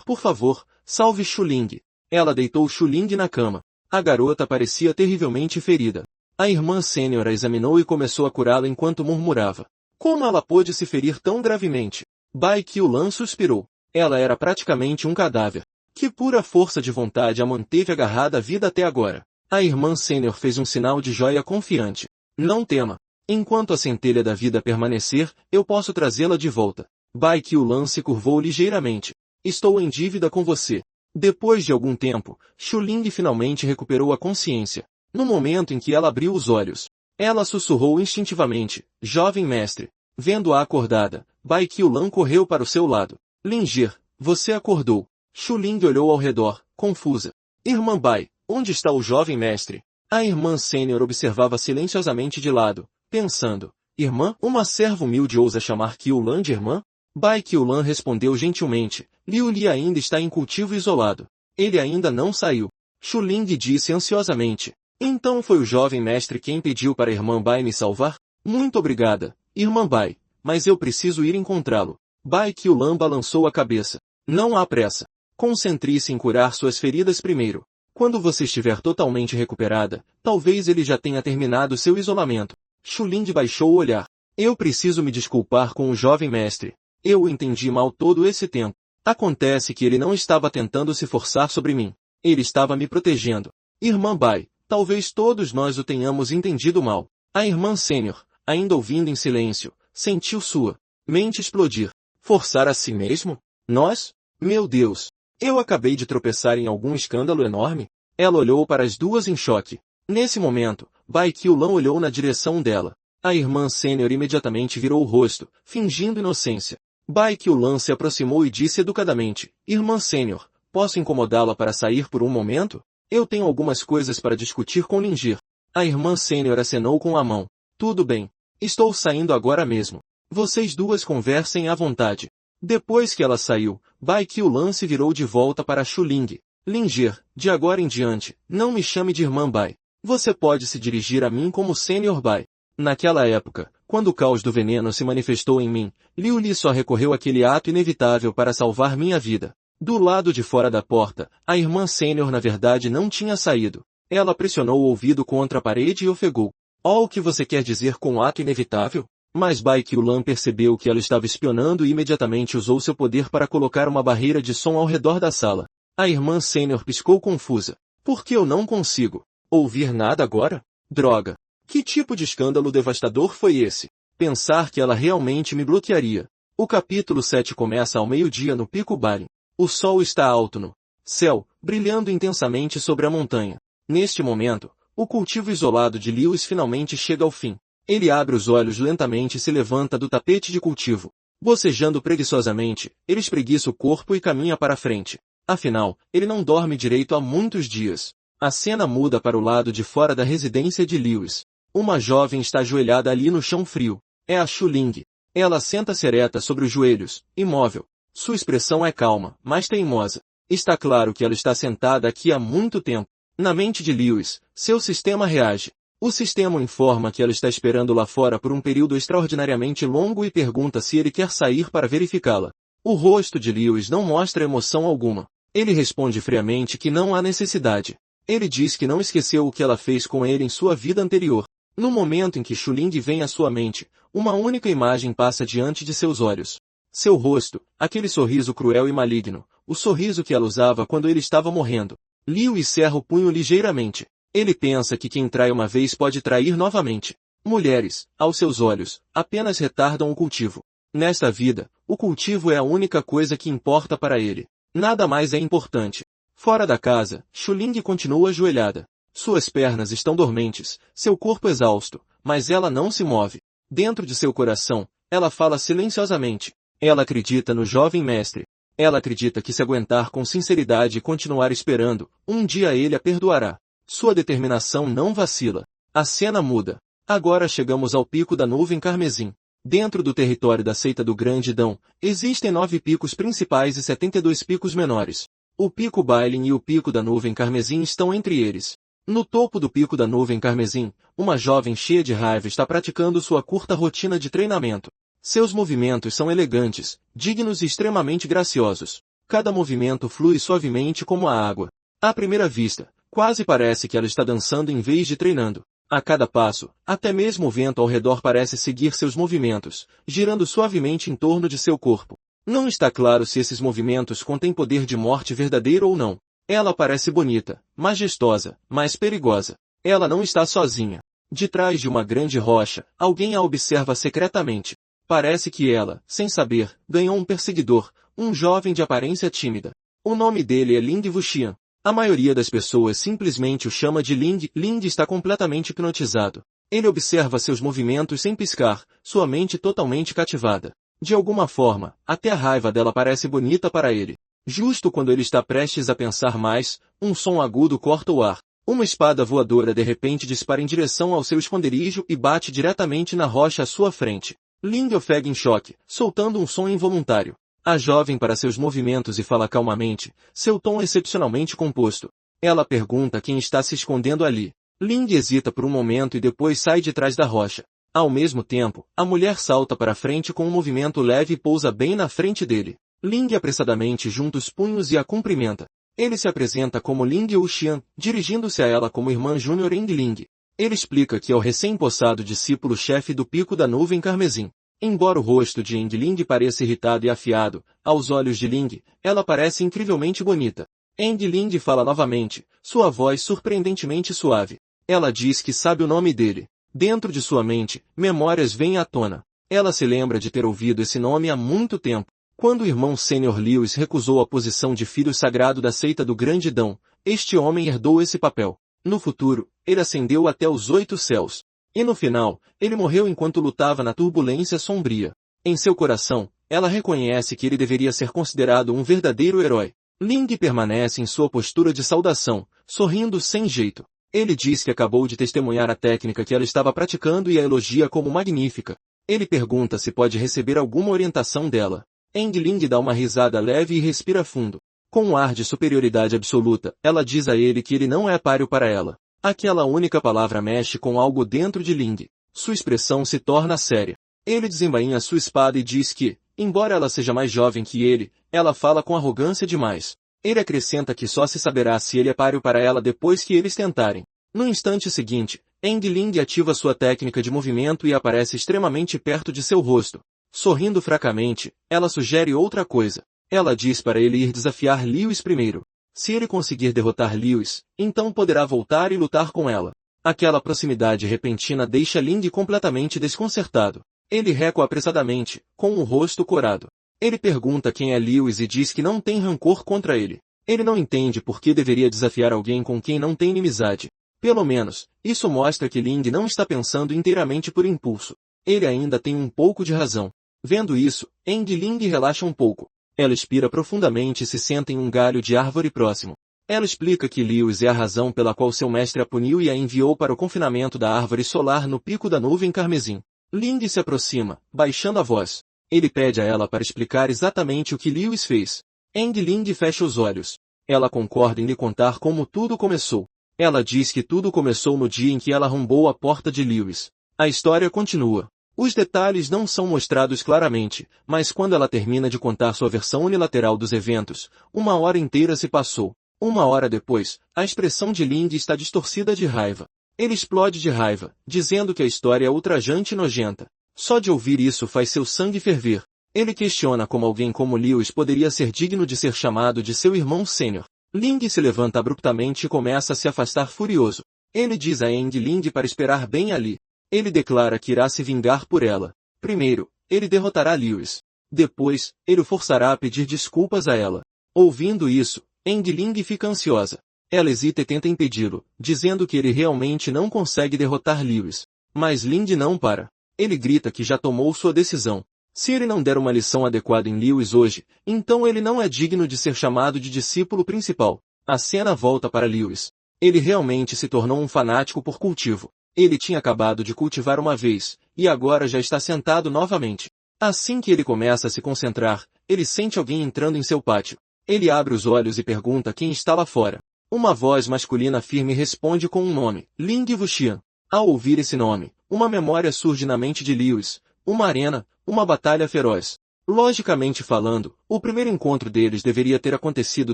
por favor, salve Shuling. Ela deitou Shuling na cama. A garota parecia terrivelmente ferida. A irmã sênior a examinou e começou a curá-la enquanto murmurava. Como ela pôde se ferir tão gravemente? Bai Qiulan suspirou. Ela era praticamente um cadáver. Que pura força de vontade a manteve agarrada à vida até agora. A irmã sênior fez um sinal de joia confiante. Não tema. Enquanto a centelha da vida permanecer, eu posso trazê-la de volta. Bai Qiulan se curvou ligeiramente. Estou em dívida com você. Depois de algum tempo, Shuling finalmente recuperou a consciência. No momento em que ela abriu os olhos, ela sussurrou instintivamente, jovem mestre. Vendo-a acordada, Bai Qiulan correu para o seu lado. Lingir, você acordou. Shuling olhou ao redor, confusa. Irmã Bai, onde está o jovem mestre? A irmã sênior observava silenciosamente de lado, pensando. Irmã, uma serva humilde ousa chamar Qiulan de irmã? Bai Qiulan respondeu gentilmente. Liu Li ainda está em cultivo isolado. Ele ainda não saiu. Shuling disse ansiosamente. Então foi o jovem mestre quem pediu para a irmã Bai me salvar? Muito obrigada, irmã Bai, mas eu preciso ir encontrá-lo. Bai Qiulan balançou a cabeça. Não há pressa. Concentre-se em curar suas feridas primeiro. Quando você estiver totalmente recuperada, talvez ele já tenha terminado seu isolamento. Shuling baixou o olhar. Eu preciso me desculpar com o jovem mestre. Eu o entendi mal todo esse tempo. Acontece que ele não estava tentando se forçar sobre mim. Ele estava me protegendo. Irmã Bai, talvez todos nós o tenhamos entendido mal. A irmã sênior, ainda ouvindo em silêncio, sentiu sua mente explodir. Forçar a si mesmo? Nós? Meu Deus! Eu acabei de tropeçar em algum escândalo enorme? Ela olhou para as duas em choque. Nesse momento, Bai Qiulan olhou na direção dela. A irmã sênior imediatamente virou o rosto, fingindo inocência. Bai Qiulan se aproximou e disse educadamente, Irmã sênior, posso incomodá-la para sair por um momento? Eu tenho algumas coisas para discutir com Lingir. A irmã sênior acenou com a mão. Tudo bem. Estou saindo agora mesmo. Vocês duas conversem à vontade. Depois que ela saiu, Bai Qiulan se virou de volta para Shuling. Lingir, de agora em diante, não me chame de irmã Bai. Você pode se dirigir a mim como Sênior Bai. Naquela época, quando o caos do veneno se manifestou em mim, Liu Li só recorreu àquele ato inevitável para salvar minha vida. Do lado de fora da porta, a irmã sênior na verdade não tinha saído. Ela pressionou o ouvido contra a parede e ofegou. O que você quer dizer com ato inevitável? Mas Bai Qiulan percebeu que ela estava espionando e imediatamente usou seu poder para colocar uma barreira de som ao redor da sala. A irmã sênior piscou confusa. Por que eu não consigo ouvir nada agora? Droga! Que tipo de escândalo devastador foi esse? Pensar que ela realmente me bloquearia. O capítulo 7 começa ao meio-dia no Pico Balin. O sol está alto no céu, brilhando intensamente sobre a montanha. Neste momento, o cultivo isolado de Lewis finalmente chega ao fim. Ele abre os olhos lentamente e se levanta do tapete de cultivo. Bocejando preguiçosamente, ele espreguiça o corpo e caminha para a frente. Afinal, ele não dorme direito há muitos dias. A cena muda para o lado de fora da residência de Lewis. Uma jovem está ajoelhada ali no chão frio. É a Shuling. Ela senta-se ereta sobre os joelhos, imóvel. Sua expressão é calma, mas teimosa. Está claro que ela está sentada aqui há muito tempo. Na mente de Lewis, seu sistema reage. O sistema informa que ela está esperando lá fora por um período extraordinariamente longo e pergunta se ele quer sair para verificá-la. O rosto de Lewis não mostra emoção alguma. Ele responde friamente que não há necessidade. Ele diz que não esqueceu o que ela fez com ele em sua vida anterior. No momento em que Shuling vem à sua mente, uma única imagem passa diante de seus olhos. Seu rosto, aquele sorriso cruel e maligno, o sorriso que ela usava quando ele estava morrendo. Lewis cerra o punho ligeiramente. Ele pensa que quem trai uma vez pode trair novamente. Mulheres, aos seus olhos, apenas retardam o cultivo. Nesta vida, o cultivo é a única coisa que importa para ele. Nada mais é importante. Fora da casa, Shuling continua ajoelhada. Suas pernas estão dormentes, seu corpo exausto, mas ela não se move. Dentro de seu coração, ela fala silenciosamente. Ela acredita no jovem mestre. Ela acredita que se aguentar com sinceridade e continuar esperando, um dia ele a perdoará. Sua determinação não vacila. A cena muda. Agora chegamos ao pico da nuvem carmesim. Dentro do território da seita do Grande Dão, existem 9 picos principais e 72 picos menores. O pico Bailin e o pico da nuvem carmesim estão entre eles. No topo do pico da nuvem carmesim, uma jovem cheia de raiva está praticando sua curta rotina de treinamento. Seus movimentos são elegantes, dignos e extremamente graciosos. Cada movimento flui suavemente como a água. À primeira vista, quase parece que ela está dançando em vez de treinando. A cada passo, até mesmo o vento ao redor parece seguir seus movimentos, girando suavemente em torno de seu corpo. Não está claro se esses movimentos contêm poder de morte verdadeiro ou não. Ela parece bonita, majestosa, mas perigosa. Ela não está sozinha. De trás de uma grande rocha, alguém a observa secretamente. Parece que ela, sem saber, ganhou um perseguidor, um jovem de aparência tímida. O nome dele é Ling Wuxian. A maioria das pessoas simplesmente o chama de Ling. Ling está completamente hipnotizado. Ele observa seus movimentos sem piscar, sua mente totalmente cativada. De alguma forma, até a raiva dela parece bonita para ele. Justo quando ele está prestes a pensar mais, um som agudo corta o ar. Uma espada voadora de repente dispara em direção ao seu esconderijo e bate diretamente na rocha à sua frente. Ling ofega em choque, soltando um som involuntário. A jovem para seus movimentos e fala calmamente, seu tom excepcionalmente composto. Ela pergunta quem está se escondendo ali. Ling hesita por um momento e depois sai de trás da rocha. Ao mesmo tempo, a mulher salta para frente com um movimento leve e pousa bem na frente dele. Ling apressadamente junta os punhos e a cumprimenta. Ele se apresenta como Ling Wuxian, dirigindo-se a ela como irmã júnior Eng Ling. Ele explica que é o recém-possado discípulo-chefe do Pico da Nuvem Carmesim. Embora o rosto de Eng Ling pareça irritado e afiado, aos olhos de Ling, ela parece incrivelmente bonita. Eng Ling fala novamente, sua voz surpreendentemente suave. Ela diz que sabe o nome dele. Dentro de sua mente, memórias vêm à tona. Ela se lembra de ter ouvido esse nome há muito tempo. Quando o irmão sênior Lewis recusou a posição de filho sagrado da seita do Grande Dão, este homem herdou esse papel. No futuro, ele ascendeu até os 8 céus. E no final, ele morreu enquanto lutava na turbulência sombria. Em seu coração, ela reconhece que ele deveria ser considerado um verdadeiro herói. Ling permanece em sua postura de saudação, sorrindo sem jeito. Ele diz que acabou de testemunhar a técnica que ela estava praticando e a elogia como magnífica. Ele pergunta se pode receber alguma orientação dela. Eng Ling dá uma risada leve e respira fundo. Com um ar de superioridade absoluta, ela diz a ele que ele não é páreo para ela. Aquela única palavra mexe com algo dentro de Ling. Sua expressão se torna séria. Ele desembainha sua espada e diz que, embora ela seja mais jovem que ele, ela fala com arrogância demais. Ele acrescenta que só se saberá se ele é páreo para ela depois que eles tentarem. No instante seguinte, Eng Ling ativa sua técnica de movimento e aparece extremamente perto de seu rosto. Sorrindo fracamente, ela sugere outra coisa. Ela diz para ele ir desafiar Lewis primeiro. Se ele conseguir derrotar Lewis, então poderá voltar e lutar com ela. Aquela proximidade repentina deixa Ling completamente desconcertado. Ele recua apressadamente, com o rosto corado. Ele pergunta quem é Lewis e diz que não tem rancor contra ele. Ele não entende por que deveria desafiar alguém com quem não tem inimizade. Pelo menos, isso mostra que Ling não está pensando inteiramente por impulso. Ele ainda tem um pouco de razão. Vendo isso, Eng Ling relaxa um pouco. Ela expira profundamente e se senta em um galho de árvore próximo. Ela explica que Lewis é a razão pela qual seu mestre a puniu e a enviou para o confinamento da árvore solar no Pico da Nuvem Carmesim. Ling se aproxima, baixando a voz. Ele pede a ela para explicar exatamente o que Lewis fez. Eng Ling fecha os olhos. Ela concorda em lhe contar como tudo começou. Ela diz que tudo começou no dia em que ela arrombou a porta de Lewis. A história continua. Os detalhes não são mostrados claramente, mas quando ela termina de contar sua versão unilateral dos eventos, 1 hora inteira se passou. 1 hora depois, a expressão de Ling está distorcida de raiva. Ele explode de raiva, dizendo que a história é ultrajante e nojenta. Só de ouvir isso faz seu sangue ferver. Ele questiona como alguém como Lewis poderia ser digno de ser chamado de seu irmão sênior. Ling se levanta abruptamente e começa a se afastar furioso. Ele diz a Eng Ling para esperar bem ali. Ele declara que irá se vingar por ela. Primeiro, ele derrotará Lewis. Depois, ele o forçará a pedir desculpas a ela. Ouvindo isso, Eng Ling fica ansiosa. Ela hesita e tenta impedi-lo, dizendo que ele realmente não consegue derrotar Lewis. Mas Ling não para. Ele grita que já tomou sua decisão. Se ele não der uma lição adequada em Lewis hoje, então ele não é digno de ser chamado de discípulo principal. A cena volta para Lewis. Ele realmente se tornou um fanático por cultivo. Ele tinha acabado de cultivar uma vez, e agora já está sentado novamente. Assim que ele começa a se concentrar, ele sente alguém entrando em seu pátio. Ele abre os olhos e pergunta quem está lá fora. Uma voz masculina firme responde com um nome, Ling Wuxian. Ao ouvir esse nome, uma memória surge na mente de Lewis, uma arena, uma batalha feroz. Logicamente falando, o primeiro encontro deles deveria ter acontecido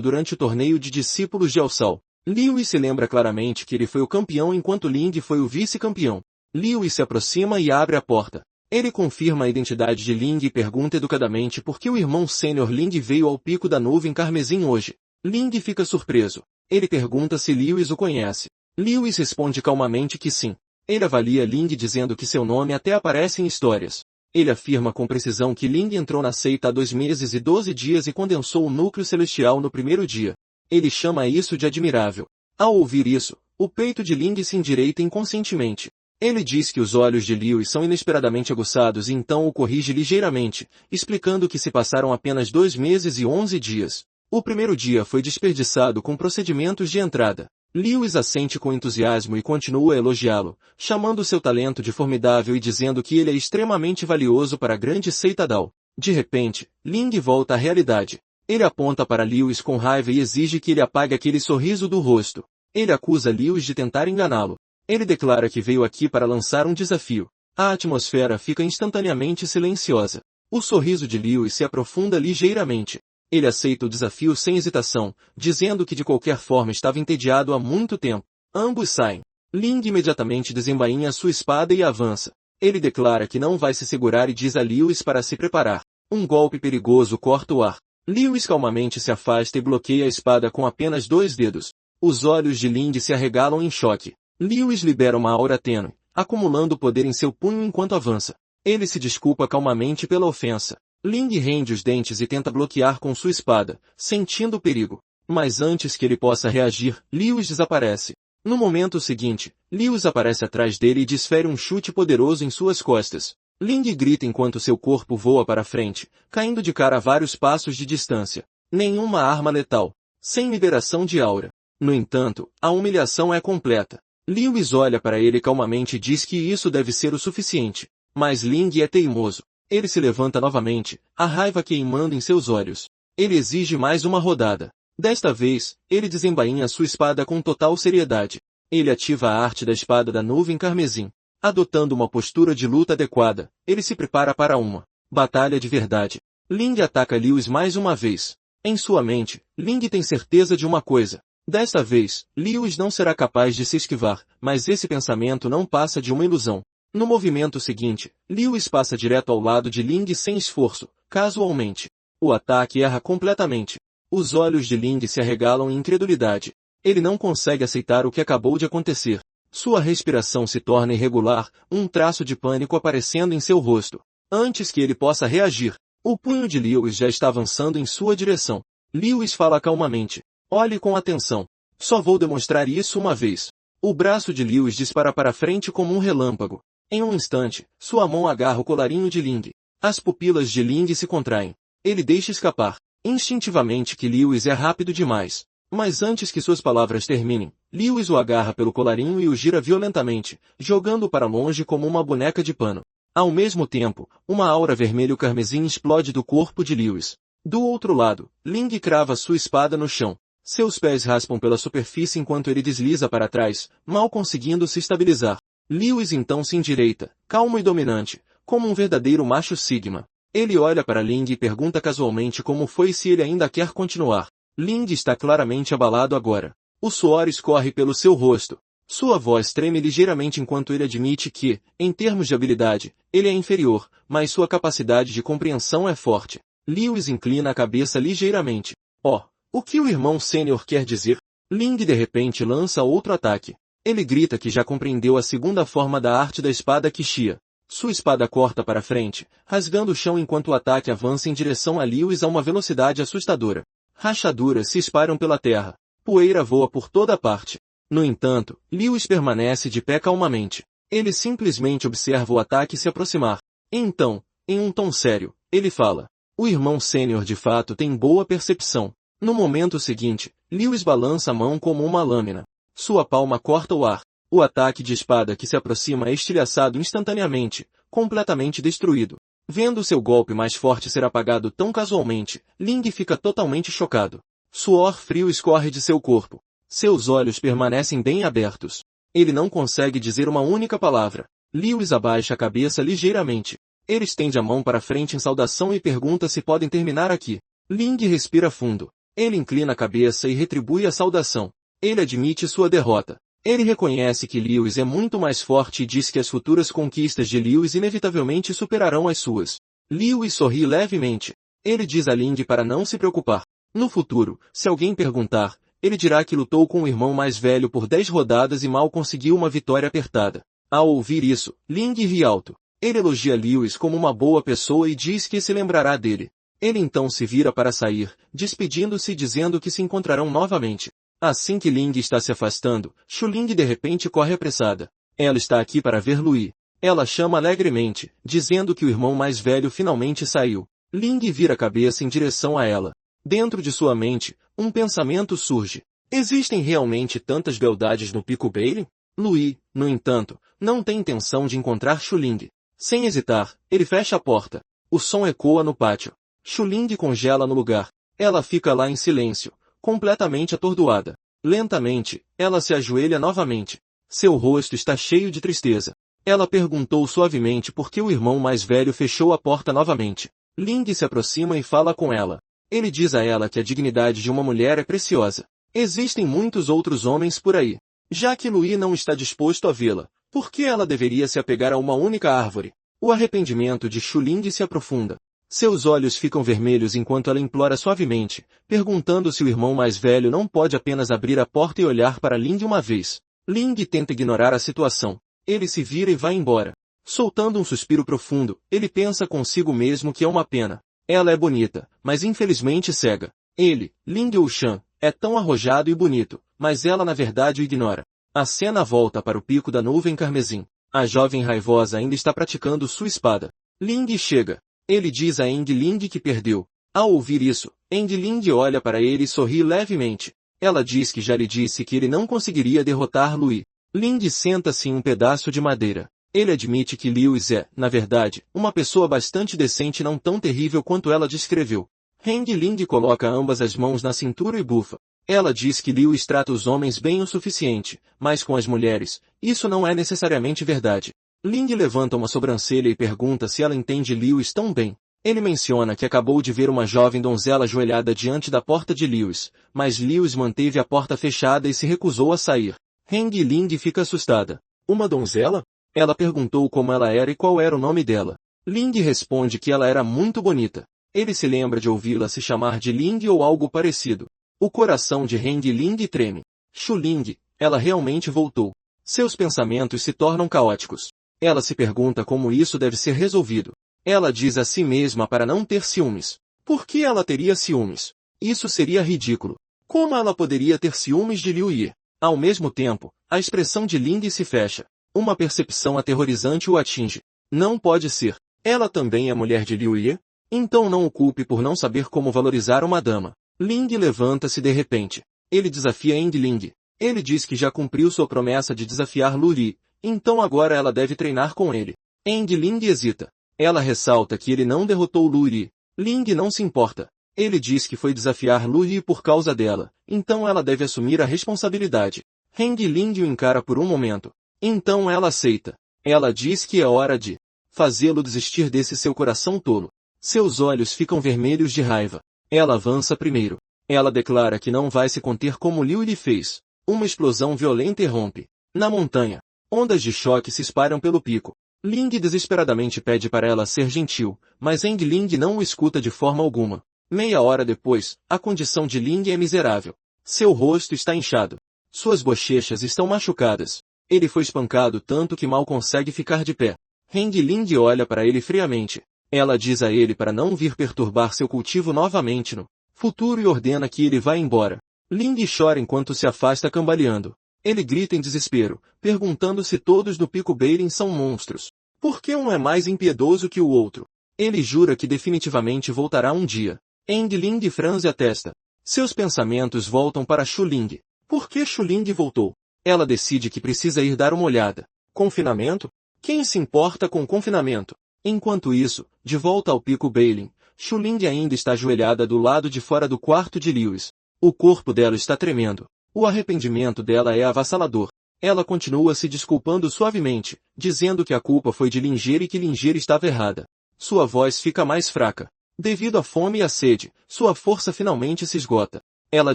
durante o torneio de discípulos de Alçal. Lewis se lembra claramente que ele foi o campeão enquanto Ling foi o vice-campeão. Lewis se aproxima e abre a porta. Ele confirma a identidade de Ling e pergunta educadamente por que o irmão sênior Ling veio ao pico da nuvem carmesim hoje. Ling fica surpreso. Ele pergunta se Lewis o conhece. Lewis responde calmamente que sim. Ele avalia Ling dizendo que seu nome até aparece em histórias. Ele afirma com precisão que Ling entrou na seita há 2 meses e 12 dias e condensou o núcleo celestial no primeiro dia. Ele chama isso de admirável. Ao ouvir isso, o peito de Ling se endireita inconscientemente. Ele diz que os olhos de Lewis são inesperadamente aguçados e então o corrige ligeiramente, explicando que se passaram apenas 2 meses e 11 dias. O primeiro dia foi desperdiçado com procedimentos de entrada. Lewis assente com entusiasmo e continua a elogiá-lo, chamando seu talento de formidável e dizendo que ele é extremamente valioso para a grande seita Dao. De repente, Ling volta à realidade. Ele aponta para Lewis com raiva e exige que ele apague aquele sorriso do rosto. Ele acusa Lewis de tentar enganá-lo. Ele declara que veio aqui para lançar um desafio. A atmosfera fica instantaneamente silenciosa. O sorriso de Lewis se aprofunda ligeiramente. Ele aceita o desafio sem hesitação, dizendo que de qualquer forma estava entediado há muito tempo. Ambos saem. Ling imediatamente desembainha sua espada e avança. Ele declara que não vai se segurar e diz a Lewis para se preparar. Um golpe perigoso corta o ar. Lewis calmamente se afasta e bloqueia a espada com apenas 2 dedos. Os olhos de Ling se arregalam em choque. Lewis libera uma aura tênue, acumulando poder em seu punho enquanto avança. Ele se desculpa calmamente pela ofensa. Ling rende os dentes e tenta bloquear com sua espada, sentindo o perigo. Mas antes que ele possa reagir, Lewis desaparece. No momento seguinte, Lewis aparece atrás dele e desfere um chute poderoso em suas costas. Ling grita enquanto seu corpo voa para frente, caindo de cara a vários passos de distância. Nenhuma arma letal. Sem liberação de aura. No entanto, a humilhação é completa. Lewis olha para ele calmamente e diz que isso deve ser o suficiente. Mas Ling é teimoso. Ele se levanta novamente, a raiva queimando em seus olhos. Ele exige mais uma rodada. Desta vez, ele desembainha sua espada com total seriedade. Ele ativa a arte da espada da nuvem carmesim. Adotando uma postura de luta adequada, ele se prepara para uma batalha de verdade. Ling ataca Lewis mais uma vez. Em sua mente, Ling tem certeza de uma coisa. Desta vez, Lewis não será capaz de se esquivar, mas esse pensamento não passa de uma ilusão. No movimento seguinte, Lewis passa direto ao lado de Ling sem esforço, casualmente. O ataque erra completamente. Os olhos de Ling se arregalam em incredulidade. Ele não consegue aceitar o que acabou de acontecer. Sua respiração se torna irregular, um traço de pânico aparecendo em seu rosto. Antes que ele possa reagir, o punho de Lewis já está avançando em sua direção. Lewis fala calmamente. Olhe com atenção. Só vou demonstrar isso uma vez. O braço de Lewis dispara para frente como um relâmpago. Em um instante, sua mão agarra o colarinho de Ling. As pupilas de Ling se contraem. Ele deixa escapar. Instintivamente que Lewis é rápido demais. Mas antes que suas palavras terminem, Lewis o agarra pelo colarinho e o gira violentamente, jogando-o para longe como uma boneca de pano. Ao mesmo tempo, uma aura vermelho carmesim explode do corpo de Lewis. Do outro lado, Ling crava sua espada no chão. Seus pés raspam pela superfície enquanto ele desliza para trás, mal conseguindo se estabilizar. Lewis então se endireita, calmo e dominante, como um verdadeiro macho sigma. Ele olha para Ling e pergunta casualmente como foi e se ele ainda quer continuar. Ling está claramente abalado agora. O suor escorre pelo seu rosto. Sua voz treme ligeiramente enquanto ele admite que, em termos de habilidade, ele é inferior, mas sua capacidade de compreensão é forte. Lewis inclina a cabeça ligeiramente. Oh, o que o irmão sênior quer dizer? Ling de repente lança outro ataque. Ele grita que já compreendeu a segunda forma da arte da espada Qixia. Sua espada corta para frente, rasgando o chão enquanto o ataque avança em direção a Lewis a uma velocidade assustadora. Rachaduras se espalham pela terra. Poeira voa por toda parte. No entanto, Lewis permanece de pé calmamente. Ele simplesmente observa o ataque se aproximar. Então, em um tom sério, ele fala. O irmão sênior de fato tem boa percepção. No momento seguinte, Lewis balança a mão como uma lâmina. Sua palma corta o ar. O ataque de espada que se aproxima é estilhaçado instantaneamente, completamente destruído. Vendo seu golpe mais forte ser apagado tão casualmente, Ling fica totalmente chocado. Suor frio escorre de seu corpo. Seus olhos permanecem bem abertos. Ele não consegue dizer uma única palavra. Lewis abaixa a cabeça ligeiramente. Ele estende a mão para frente em saudação e pergunta se podem terminar aqui. Ling respira fundo. Ele inclina a cabeça e retribui a saudação. Ele admite sua derrota. Ele reconhece que Lewis é muito mais forte e diz que as futuras conquistas de Lewis inevitavelmente superarão as suas. Lewis sorri levemente. Ele diz a Ling para não se preocupar. No futuro, se alguém perguntar, ele dirá que lutou com o irmão mais velho por 10 rodadas e mal conseguiu uma vitória apertada. Ao ouvir isso, Ling ri alto. Ele elogia Lewis como uma boa pessoa e diz que se lembrará dele. Ele então se vira para sair, despedindo-se e dizendo que se encontrarão novamente. Assim que Ling está se afastando, Shuling de repente corre apressada. Ela está aqui para ver Lui. Ela chama alegremente, dizendo que o irmão mais velho finalmente saiu. Ling vira a cabeça em direção a ela. Dentro de sua mente, um pensamento surge. Existem realmente tantas beldades no Pico Bailey? Lui, no entanto, não tem intenção de encontrar Shuling. Sem hesitar, ele fecha a porta. O som ecoa no pátio. Shuling congela no lugar. Ela fica lá em silêncio, completamente atordoada. Lentamente, ela se ajoelha novamente. Seu rosto está cheio de tristeza. Ela perguntou suavemente por que o irmão mais velho fechou a porta novamente. Ling se aproxima e fala com ela. Ele diz a ela que a dignidade de uma mulher é preciosa. Existem muitos outros homens por aí. Já que Lui não está disposto a vê-la, por que ela deveria se apegar a uma única árvore? O arrependimento de Shuling se aprofunda. Seus olhos ficam vermelhos enquanto ela implora suavemente, perguntando se o irmão mais velho não pode apenas abrir a porta e olhar para Ling uma vez. Ling tenta ignorar a situação. Ele se vira e vai embora. Soltando um suspiro profundo, ele pensa consigo mesmo que é uma pena. Ela é bonita, mas infelizmente cega. Ele, Ling Yuushan, é tão arrojado e bonito, mas ela na verdade o ignora. A cena volta para o pico da nuvem carmesim. A jovem raivosa ainda está praticando sua espada. Ling chega. Ele diz a Ling que perdeu. Ao ouvir isso, Ling olha para ele e sorri levemente. Ela diz que já lhe disse que ele não conseguiria derrotar Lui. Ling senta-se em um pedaço de madeira. Ele admite que Lewis é, na verdade, uma pessoa bastante decente e não tão terrível quanto ela descreveu. Ling coloca ambas as mãos na cintura e bufa. Ela diz que Lewis trata os homens bem o suficiente, mas com as mulheres, isso não é necessariamente verdade. Ling levanta uma sobrancelha e pergunta se ela entende Lewis tão bem. Ele menciona que acabou de ver uma jovem donzela ajoelhada diante da porta de Lewis, mas Lewis manteve a porta fechada e se recusou a sair. Ling fica assustada. Uma donzela? Ela perguntou como ela era e qual era o nome dela. Ling responde que ela era muito bonita. Ele se lembra de ouvi-la se chamar de Ling ou algo parecido. O coração de Ling treme. Shuling, ela realmente voltou. Seus pensamentos se tornam caóticos. Ela se pergunta como isso deve ser resolvido. Ela diz a si mesma para não ter ciúmes. Por que ela teria ciúmes? Isso seria ridículo. Como ela poderia ter ciúmes de Liu Ye? Ao mesmo tempo, a expressão de Ling se fecha. Uma percepção aterrorizante o atinge. Não pode ser. Ela também é mulher de Liu Ye? Então não o culpe por não saber como valorizar uma dama. Ling levanta-se de repente. Ele desafia Ling. Ele diz que já cumpriu sua promessa de desafiar Lu Li, então agora ela deve treinar com ele. Ling hesita. Ela ressalta que ele não derrotou Lu Li. Ling não se importa. Ele diz que foi desafiar Lu Li por causa dela, então ela deve assumir a responsabilidade. Ling o encara por um momento. Então ela aceita. Ela diz que é hora de fazê-lo desistir desse seu coração tolo. Seus olhos ficam vermelhos de raiva. Ela avança primeiro. Ela declara que não vai se conter como Liu lhe fez. Uma explosão violenta irrompe. Na montanha, ondas de choque se espalham pelo pico. Ling desesperadamente pede para ela ser gentil, mas Ling não o escuta de forma alguma. Meia hora depois, a condição de Ling é miserável. Seu rosto está inchado. Suas bochechas estão machucadas. Ele foi espancado tanto que mal consegue ficar de pé. Ling olha para ele friamente. Ela diz a ele para não vir perturbar seu cultivo novamente no futuro e ordena que ele vá embora. Ling chora enquanto se afasta cambaleando. Ele grita em desespero, perguntando se todos no Pico Bailey são monstros. Por que um é mais impiedoso que o outro? Ele jura que definitivamente voltará um dia. Ling franze a testa. Seus pensamentos voltam para Shuling. Por que Shuling voltou? Ela decide que precisa ir dar uma olhada. Confinamento? Quem se importa com confinamento? Enquanto isso, de volta ao Pico Bailey, Shuling ainda está ajoelhada do lado de fora do quarto de Lewis. O corpo dela está tremendo. O arrependimento dela é avassalador. Ela continua se desculpando suavemente, dizendo que a culpa foi de Linger e que Linger estava errada. Sua voz fica mais fraca. Devido à fome e à sede, sua força finalmente se esgota. Ela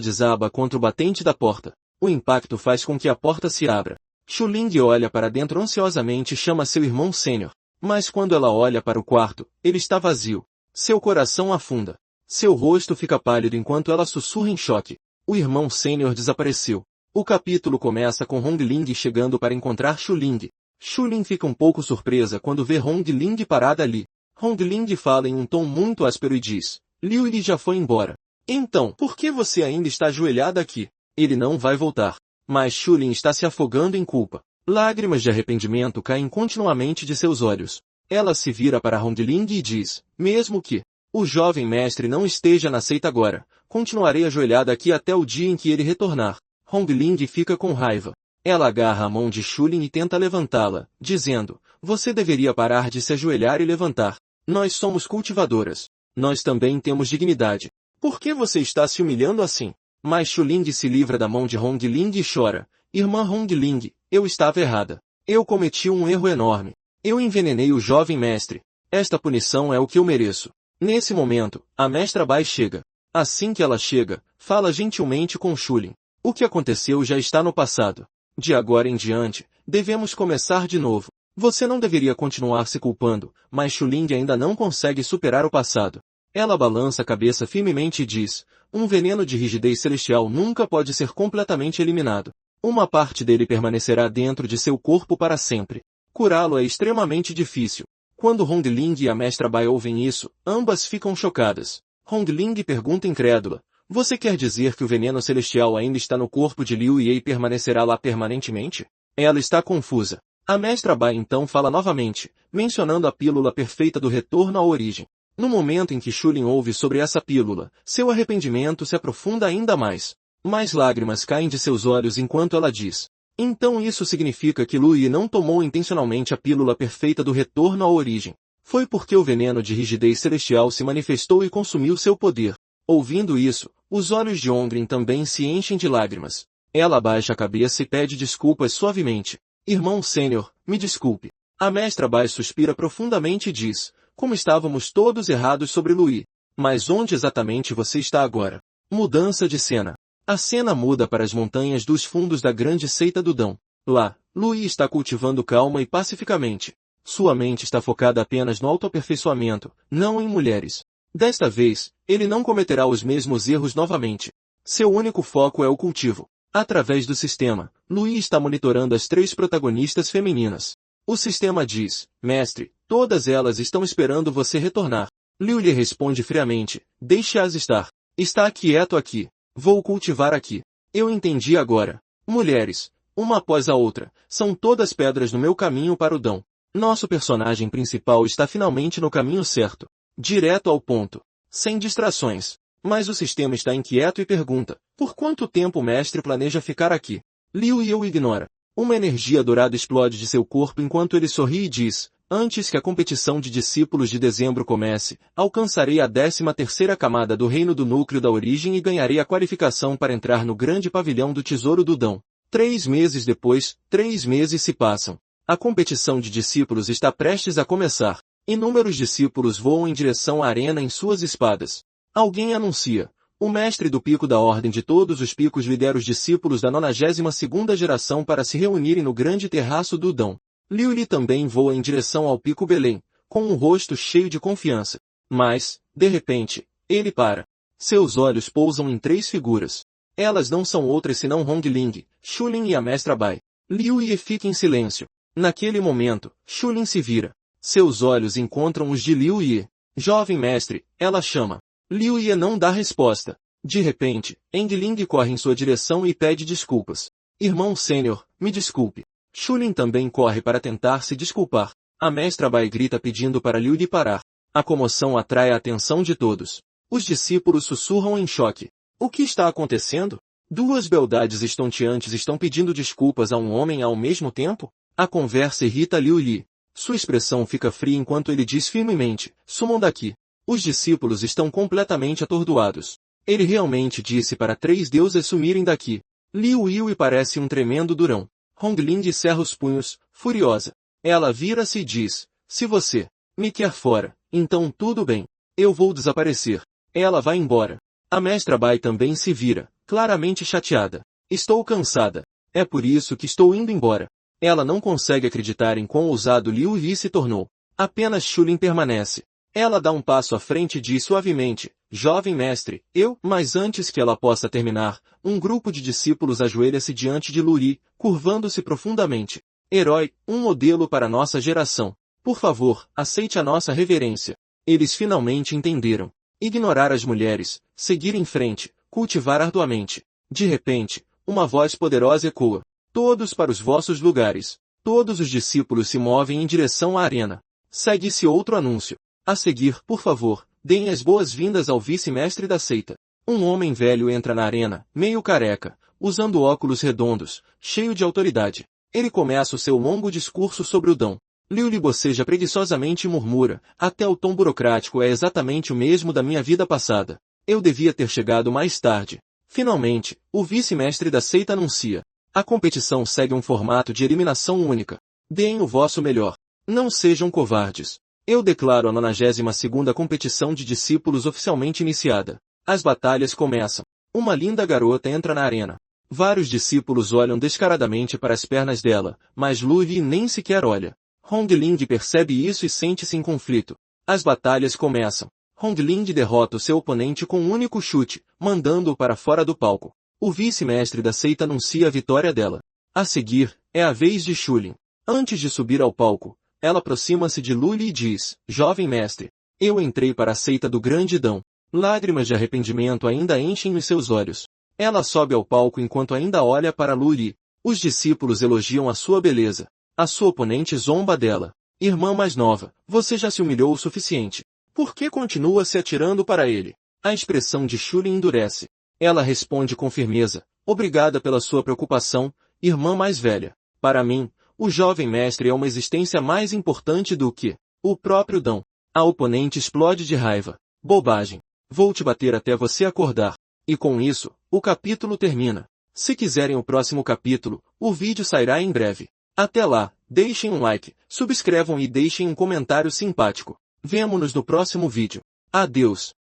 desaba contra o batente da porta. O impacto faz com que a porta se abra. Shuling olha para dentro ansiosamente e chama seu irmão sênior. Mas quando ela olha para o quarto, ele está vazio. Seu coração afunda. Seu rosto fica pálido enquanto ela sussurra em choque. O irmão sênior desapareceu. O capítulo começa com Hongling chegando para encontrar Shuling. Shuling fica um pouco surpresa quando vê Hongling parada ali. Hongling fala em um tom muito áspero e diz: Liu Yi já foi embora. Então, por que você ainda está ajoelhada aqui? Ele não vai voltar. Mas Shuling está se afogando em culpa. Lágrimas de arrependimento caem continuamente de seus olhos. Ela se vira para Hongling e diz: mesmo que o jovem mestre não esteja na seita agora, continuarei ajoelhada aqui até o dia em que ele retornar. Hongling fica com raiva. Ela agarra a mão de Shuling e tenta levantá-la, dizendo: você deveria parar de se ajoelhar e levantar. Nós somos cultivadoras. Nós também temos dignidade. Por que você está se humilhando assim? Mas Shuling se livra da mão de Hongling e chora. Irmã Hongling, eu estava errada. Eu cometi um erro enorme. Eu envenenei o jovem mestre. Esta punição é o que eu mereço. Nesse momento, a mestra Bai chega. Assim que ela chega, fala gentilmente com Shuling. O que aconteceu já está no passado. De agora em diante, devemos começar de novo. Você não deveria continuar se culpando, mas Shuling ainda não consegue superar o passado. Ela balança a cabeça firmemente e diz: um veneno de rigidez celestial nunca pode ser completamente eliminado. Uma parte dele permanecerá dentro de seu corpo para sempre. Curá-lo é extremamente difícil. Quando Hongling e a mestra Bai ouvem isso, ambas ficam chocadas. Hongling pergunta incrédula: você quer dizer que o veneno celestial ainda está no corpo de Liu Yi e permanecerá lá permanentemente? Ela está confusa. A mestra Bai então fala novamente, mencionando a pílula perfeita do retorno à origem. No momento em que Shuling ouve sobre essa pílula, seu arrependimento se aprofunda ainda mais. Mais lágrimas caem de seus olhos enquanto ela diz: então isso significa que Liu Yi não tomou intencionalmente a pílula perfeita do retorno à origem. Foi porque o veneno de rigidez celestial se manifestou e consumiu seu poder. Ouvindo isso, os olhos de Hongling também se enchem de lágrimas. Ela abaixa a cabeça e pede desculpas suavemente. Irmão sênior, me desculpe. A mestra Bai suspira profundamente e diz: como estávamos todos errados sobre Liu Yi. Mas onde exatamente você está agora? Mudança de cena. A cena muda para as montanhas dos fundos da grande seita do Dão. Lá, Liu Yi está cultivando calma e pacificamente. Sua mente está focada apenas no autoaperfeiçoamento, não em mulheres. Desta vez, ele não cometerá os mesmos erros novamente. Seu único foco é o cultivo. Através do sistema, Liu Yi está monitorando as 3 protagonistas femininas. O sistema diz: mestre, todas elas estão esperando você retornar. Liu lhe responde friamente: deixe-as estar. Está quieto aqui. Vou cultivar aqui. Eu entendi agora. Mulheres, uma após a outra, são todas pedras no meu caminho para o Dão. Nosso personagem principal está finalmente no caminho certo. Direto ao ponto. Sem distrações. Mas o sistema está inquieto e pergunta: por quanto tempo o mestre planeja ficar aqui? Liu Yi o ignora. Uma energia dourada explode de seu corpo enquanto ele sorri e diz: antes que a competição de discípulos de dezembro comece, alcançarei a 13ª camada do reino do núcleo da origem e ganharei a qualificação para entrar no grande pavilhão do tesouro do Dão. 3 meses depois, 3 meses se passam. A competição de discípulos está prestes a começar. Inúmeros discípulos voam em direção à arena em suas espadas. Alguém anuncia: o mestre do pico da ordem de todos os picos lidera os discípulos da 92ª geração para se reunirem no grande terraço do Dão. Liu Li também voa em direção ao pico Belém, com um rosto cheio de confiança. Mas, de repente, ele para. Seus olhos pousam em 3 figuras. Elas não são outras senão Hongling, Shuling e a mestra Bai. Liu Yi fica em silêncio. Naquele momento, Shuling se vira. Seus olhos encontram os de Liu Yi. Jovem mestre, ela chama. Liu Yi não dá resposta. De repente, Hongling corre em sua direção e pede desculpas. Irmão sênior, me desculpe. Shuling também corre para tentar se desculpar. A mestra Bai grita pedindo para Liu Yi parar. A comoção atrai a atenção de todos. Os discípulos sussurram em choque. O que está acontecendo? 2 beldades estonteantes estão pedindo desculpas a um homem ao mesmo tempo? A conversa irrita Liu Yi. Sua expressão fica fria enquanto ele diz firmemente: sumam daqui. Os discípulos estão completamente atordoados. Ele realmente disse para 3 deuses sumirem daqui. Liu Yi parece um tremendo durão. Hongling cerra os punhos, furiosa. Ela vira-se e diz: se você me quer fora, então tudo bem. Eu vou desaparecer. Ela vai embora. A mestra Bai também se vira, claramente chateada. Estou cansada. É por isso que estou indo embora. Ela não consegue acreditar em quão ousado Liu Yi se tornou. Apenas Shulin permanece. Ela dá um passo à frente e diz suavemente, jovem mestre, mas antes que ela possa terminar, um grupo de discípulos ajoelha-se diante de Luri, curvando-se profundamente. Herói, um modelo para nossa geração. Por favor, aceite a nossa reverência. Eles finalmente entenderam. Ignorar as mulheres, seguir em frente, cultivar arduamente. De repente, uma voz poderosa ecoa. Todos para os vossos lugares. Todos os discípulos se movem em direção à arena. Segue-se outro anúncio. A seguir, por favor, deem as boas-vindas ao vice-mestre da seita. Um homem velho entra na arena, meio careca, usando óculos redondos, cheio de autoridade. Ele começa o seu longo discurso sobre o Dão. Liu Li boceja preguiçosamente e murmura, até o tom burocrático é exatamente o mesmo da minha vida passada. Eu devia ter chegado mais tarde. Finalmente, o vice-mestre da seita anuncia. A competição segue um formato de eliminação única. Deem o vosso melhor. Não sejam covardes. Eu declaro a 92ª competição de discípulos oficialmente iniciada. As batalhas começam. Uma linda garota entra na arena. Vários discípulos olham descaradamente para as pernas dela, mas Lu Yi nem sequer olha. Hongling percebe isso e sente-se em conflito. As batalhas começam. Hongling derrota o seu oponente com um único chute, mandando-o para fora do palco. O vice-mestre da seita anuncia a vitória dela. A seguir, é a vez de Shulin. Antes de subir ao palco, ela aproxima-se de Lu Li e diz, jovem mestre, eu entrei para a seita do grande Dão. Lágrimas de arrependimento ainda enchem os seus olhos. Ela sobe ao palco enquanto ainda olha para Lu Li. Os discípulos elogiam a sua beleza. A sua oponente zomba dela. Irmã mais nova, você já se humilhou o suficiente. Por que continua se atirando para ele? A expressão de Shulin endurece. Ela responde com firmeza, obrigada pela sua preocupação, irmã mais velha. Para mim, o jovem mestre é uma existência mais importante do que o próprio Dão. A oponente explode de raiva. Bobagem. Vou te bater até você acordar. E com isso, o capítulo termina. Se quiserem o próximo capítulo, o vídeo sairá em breve. Até lá, deixem um like, subscrevam e deixem um comentário simpático. Vemo-nos no próximo vídeo. Adeus.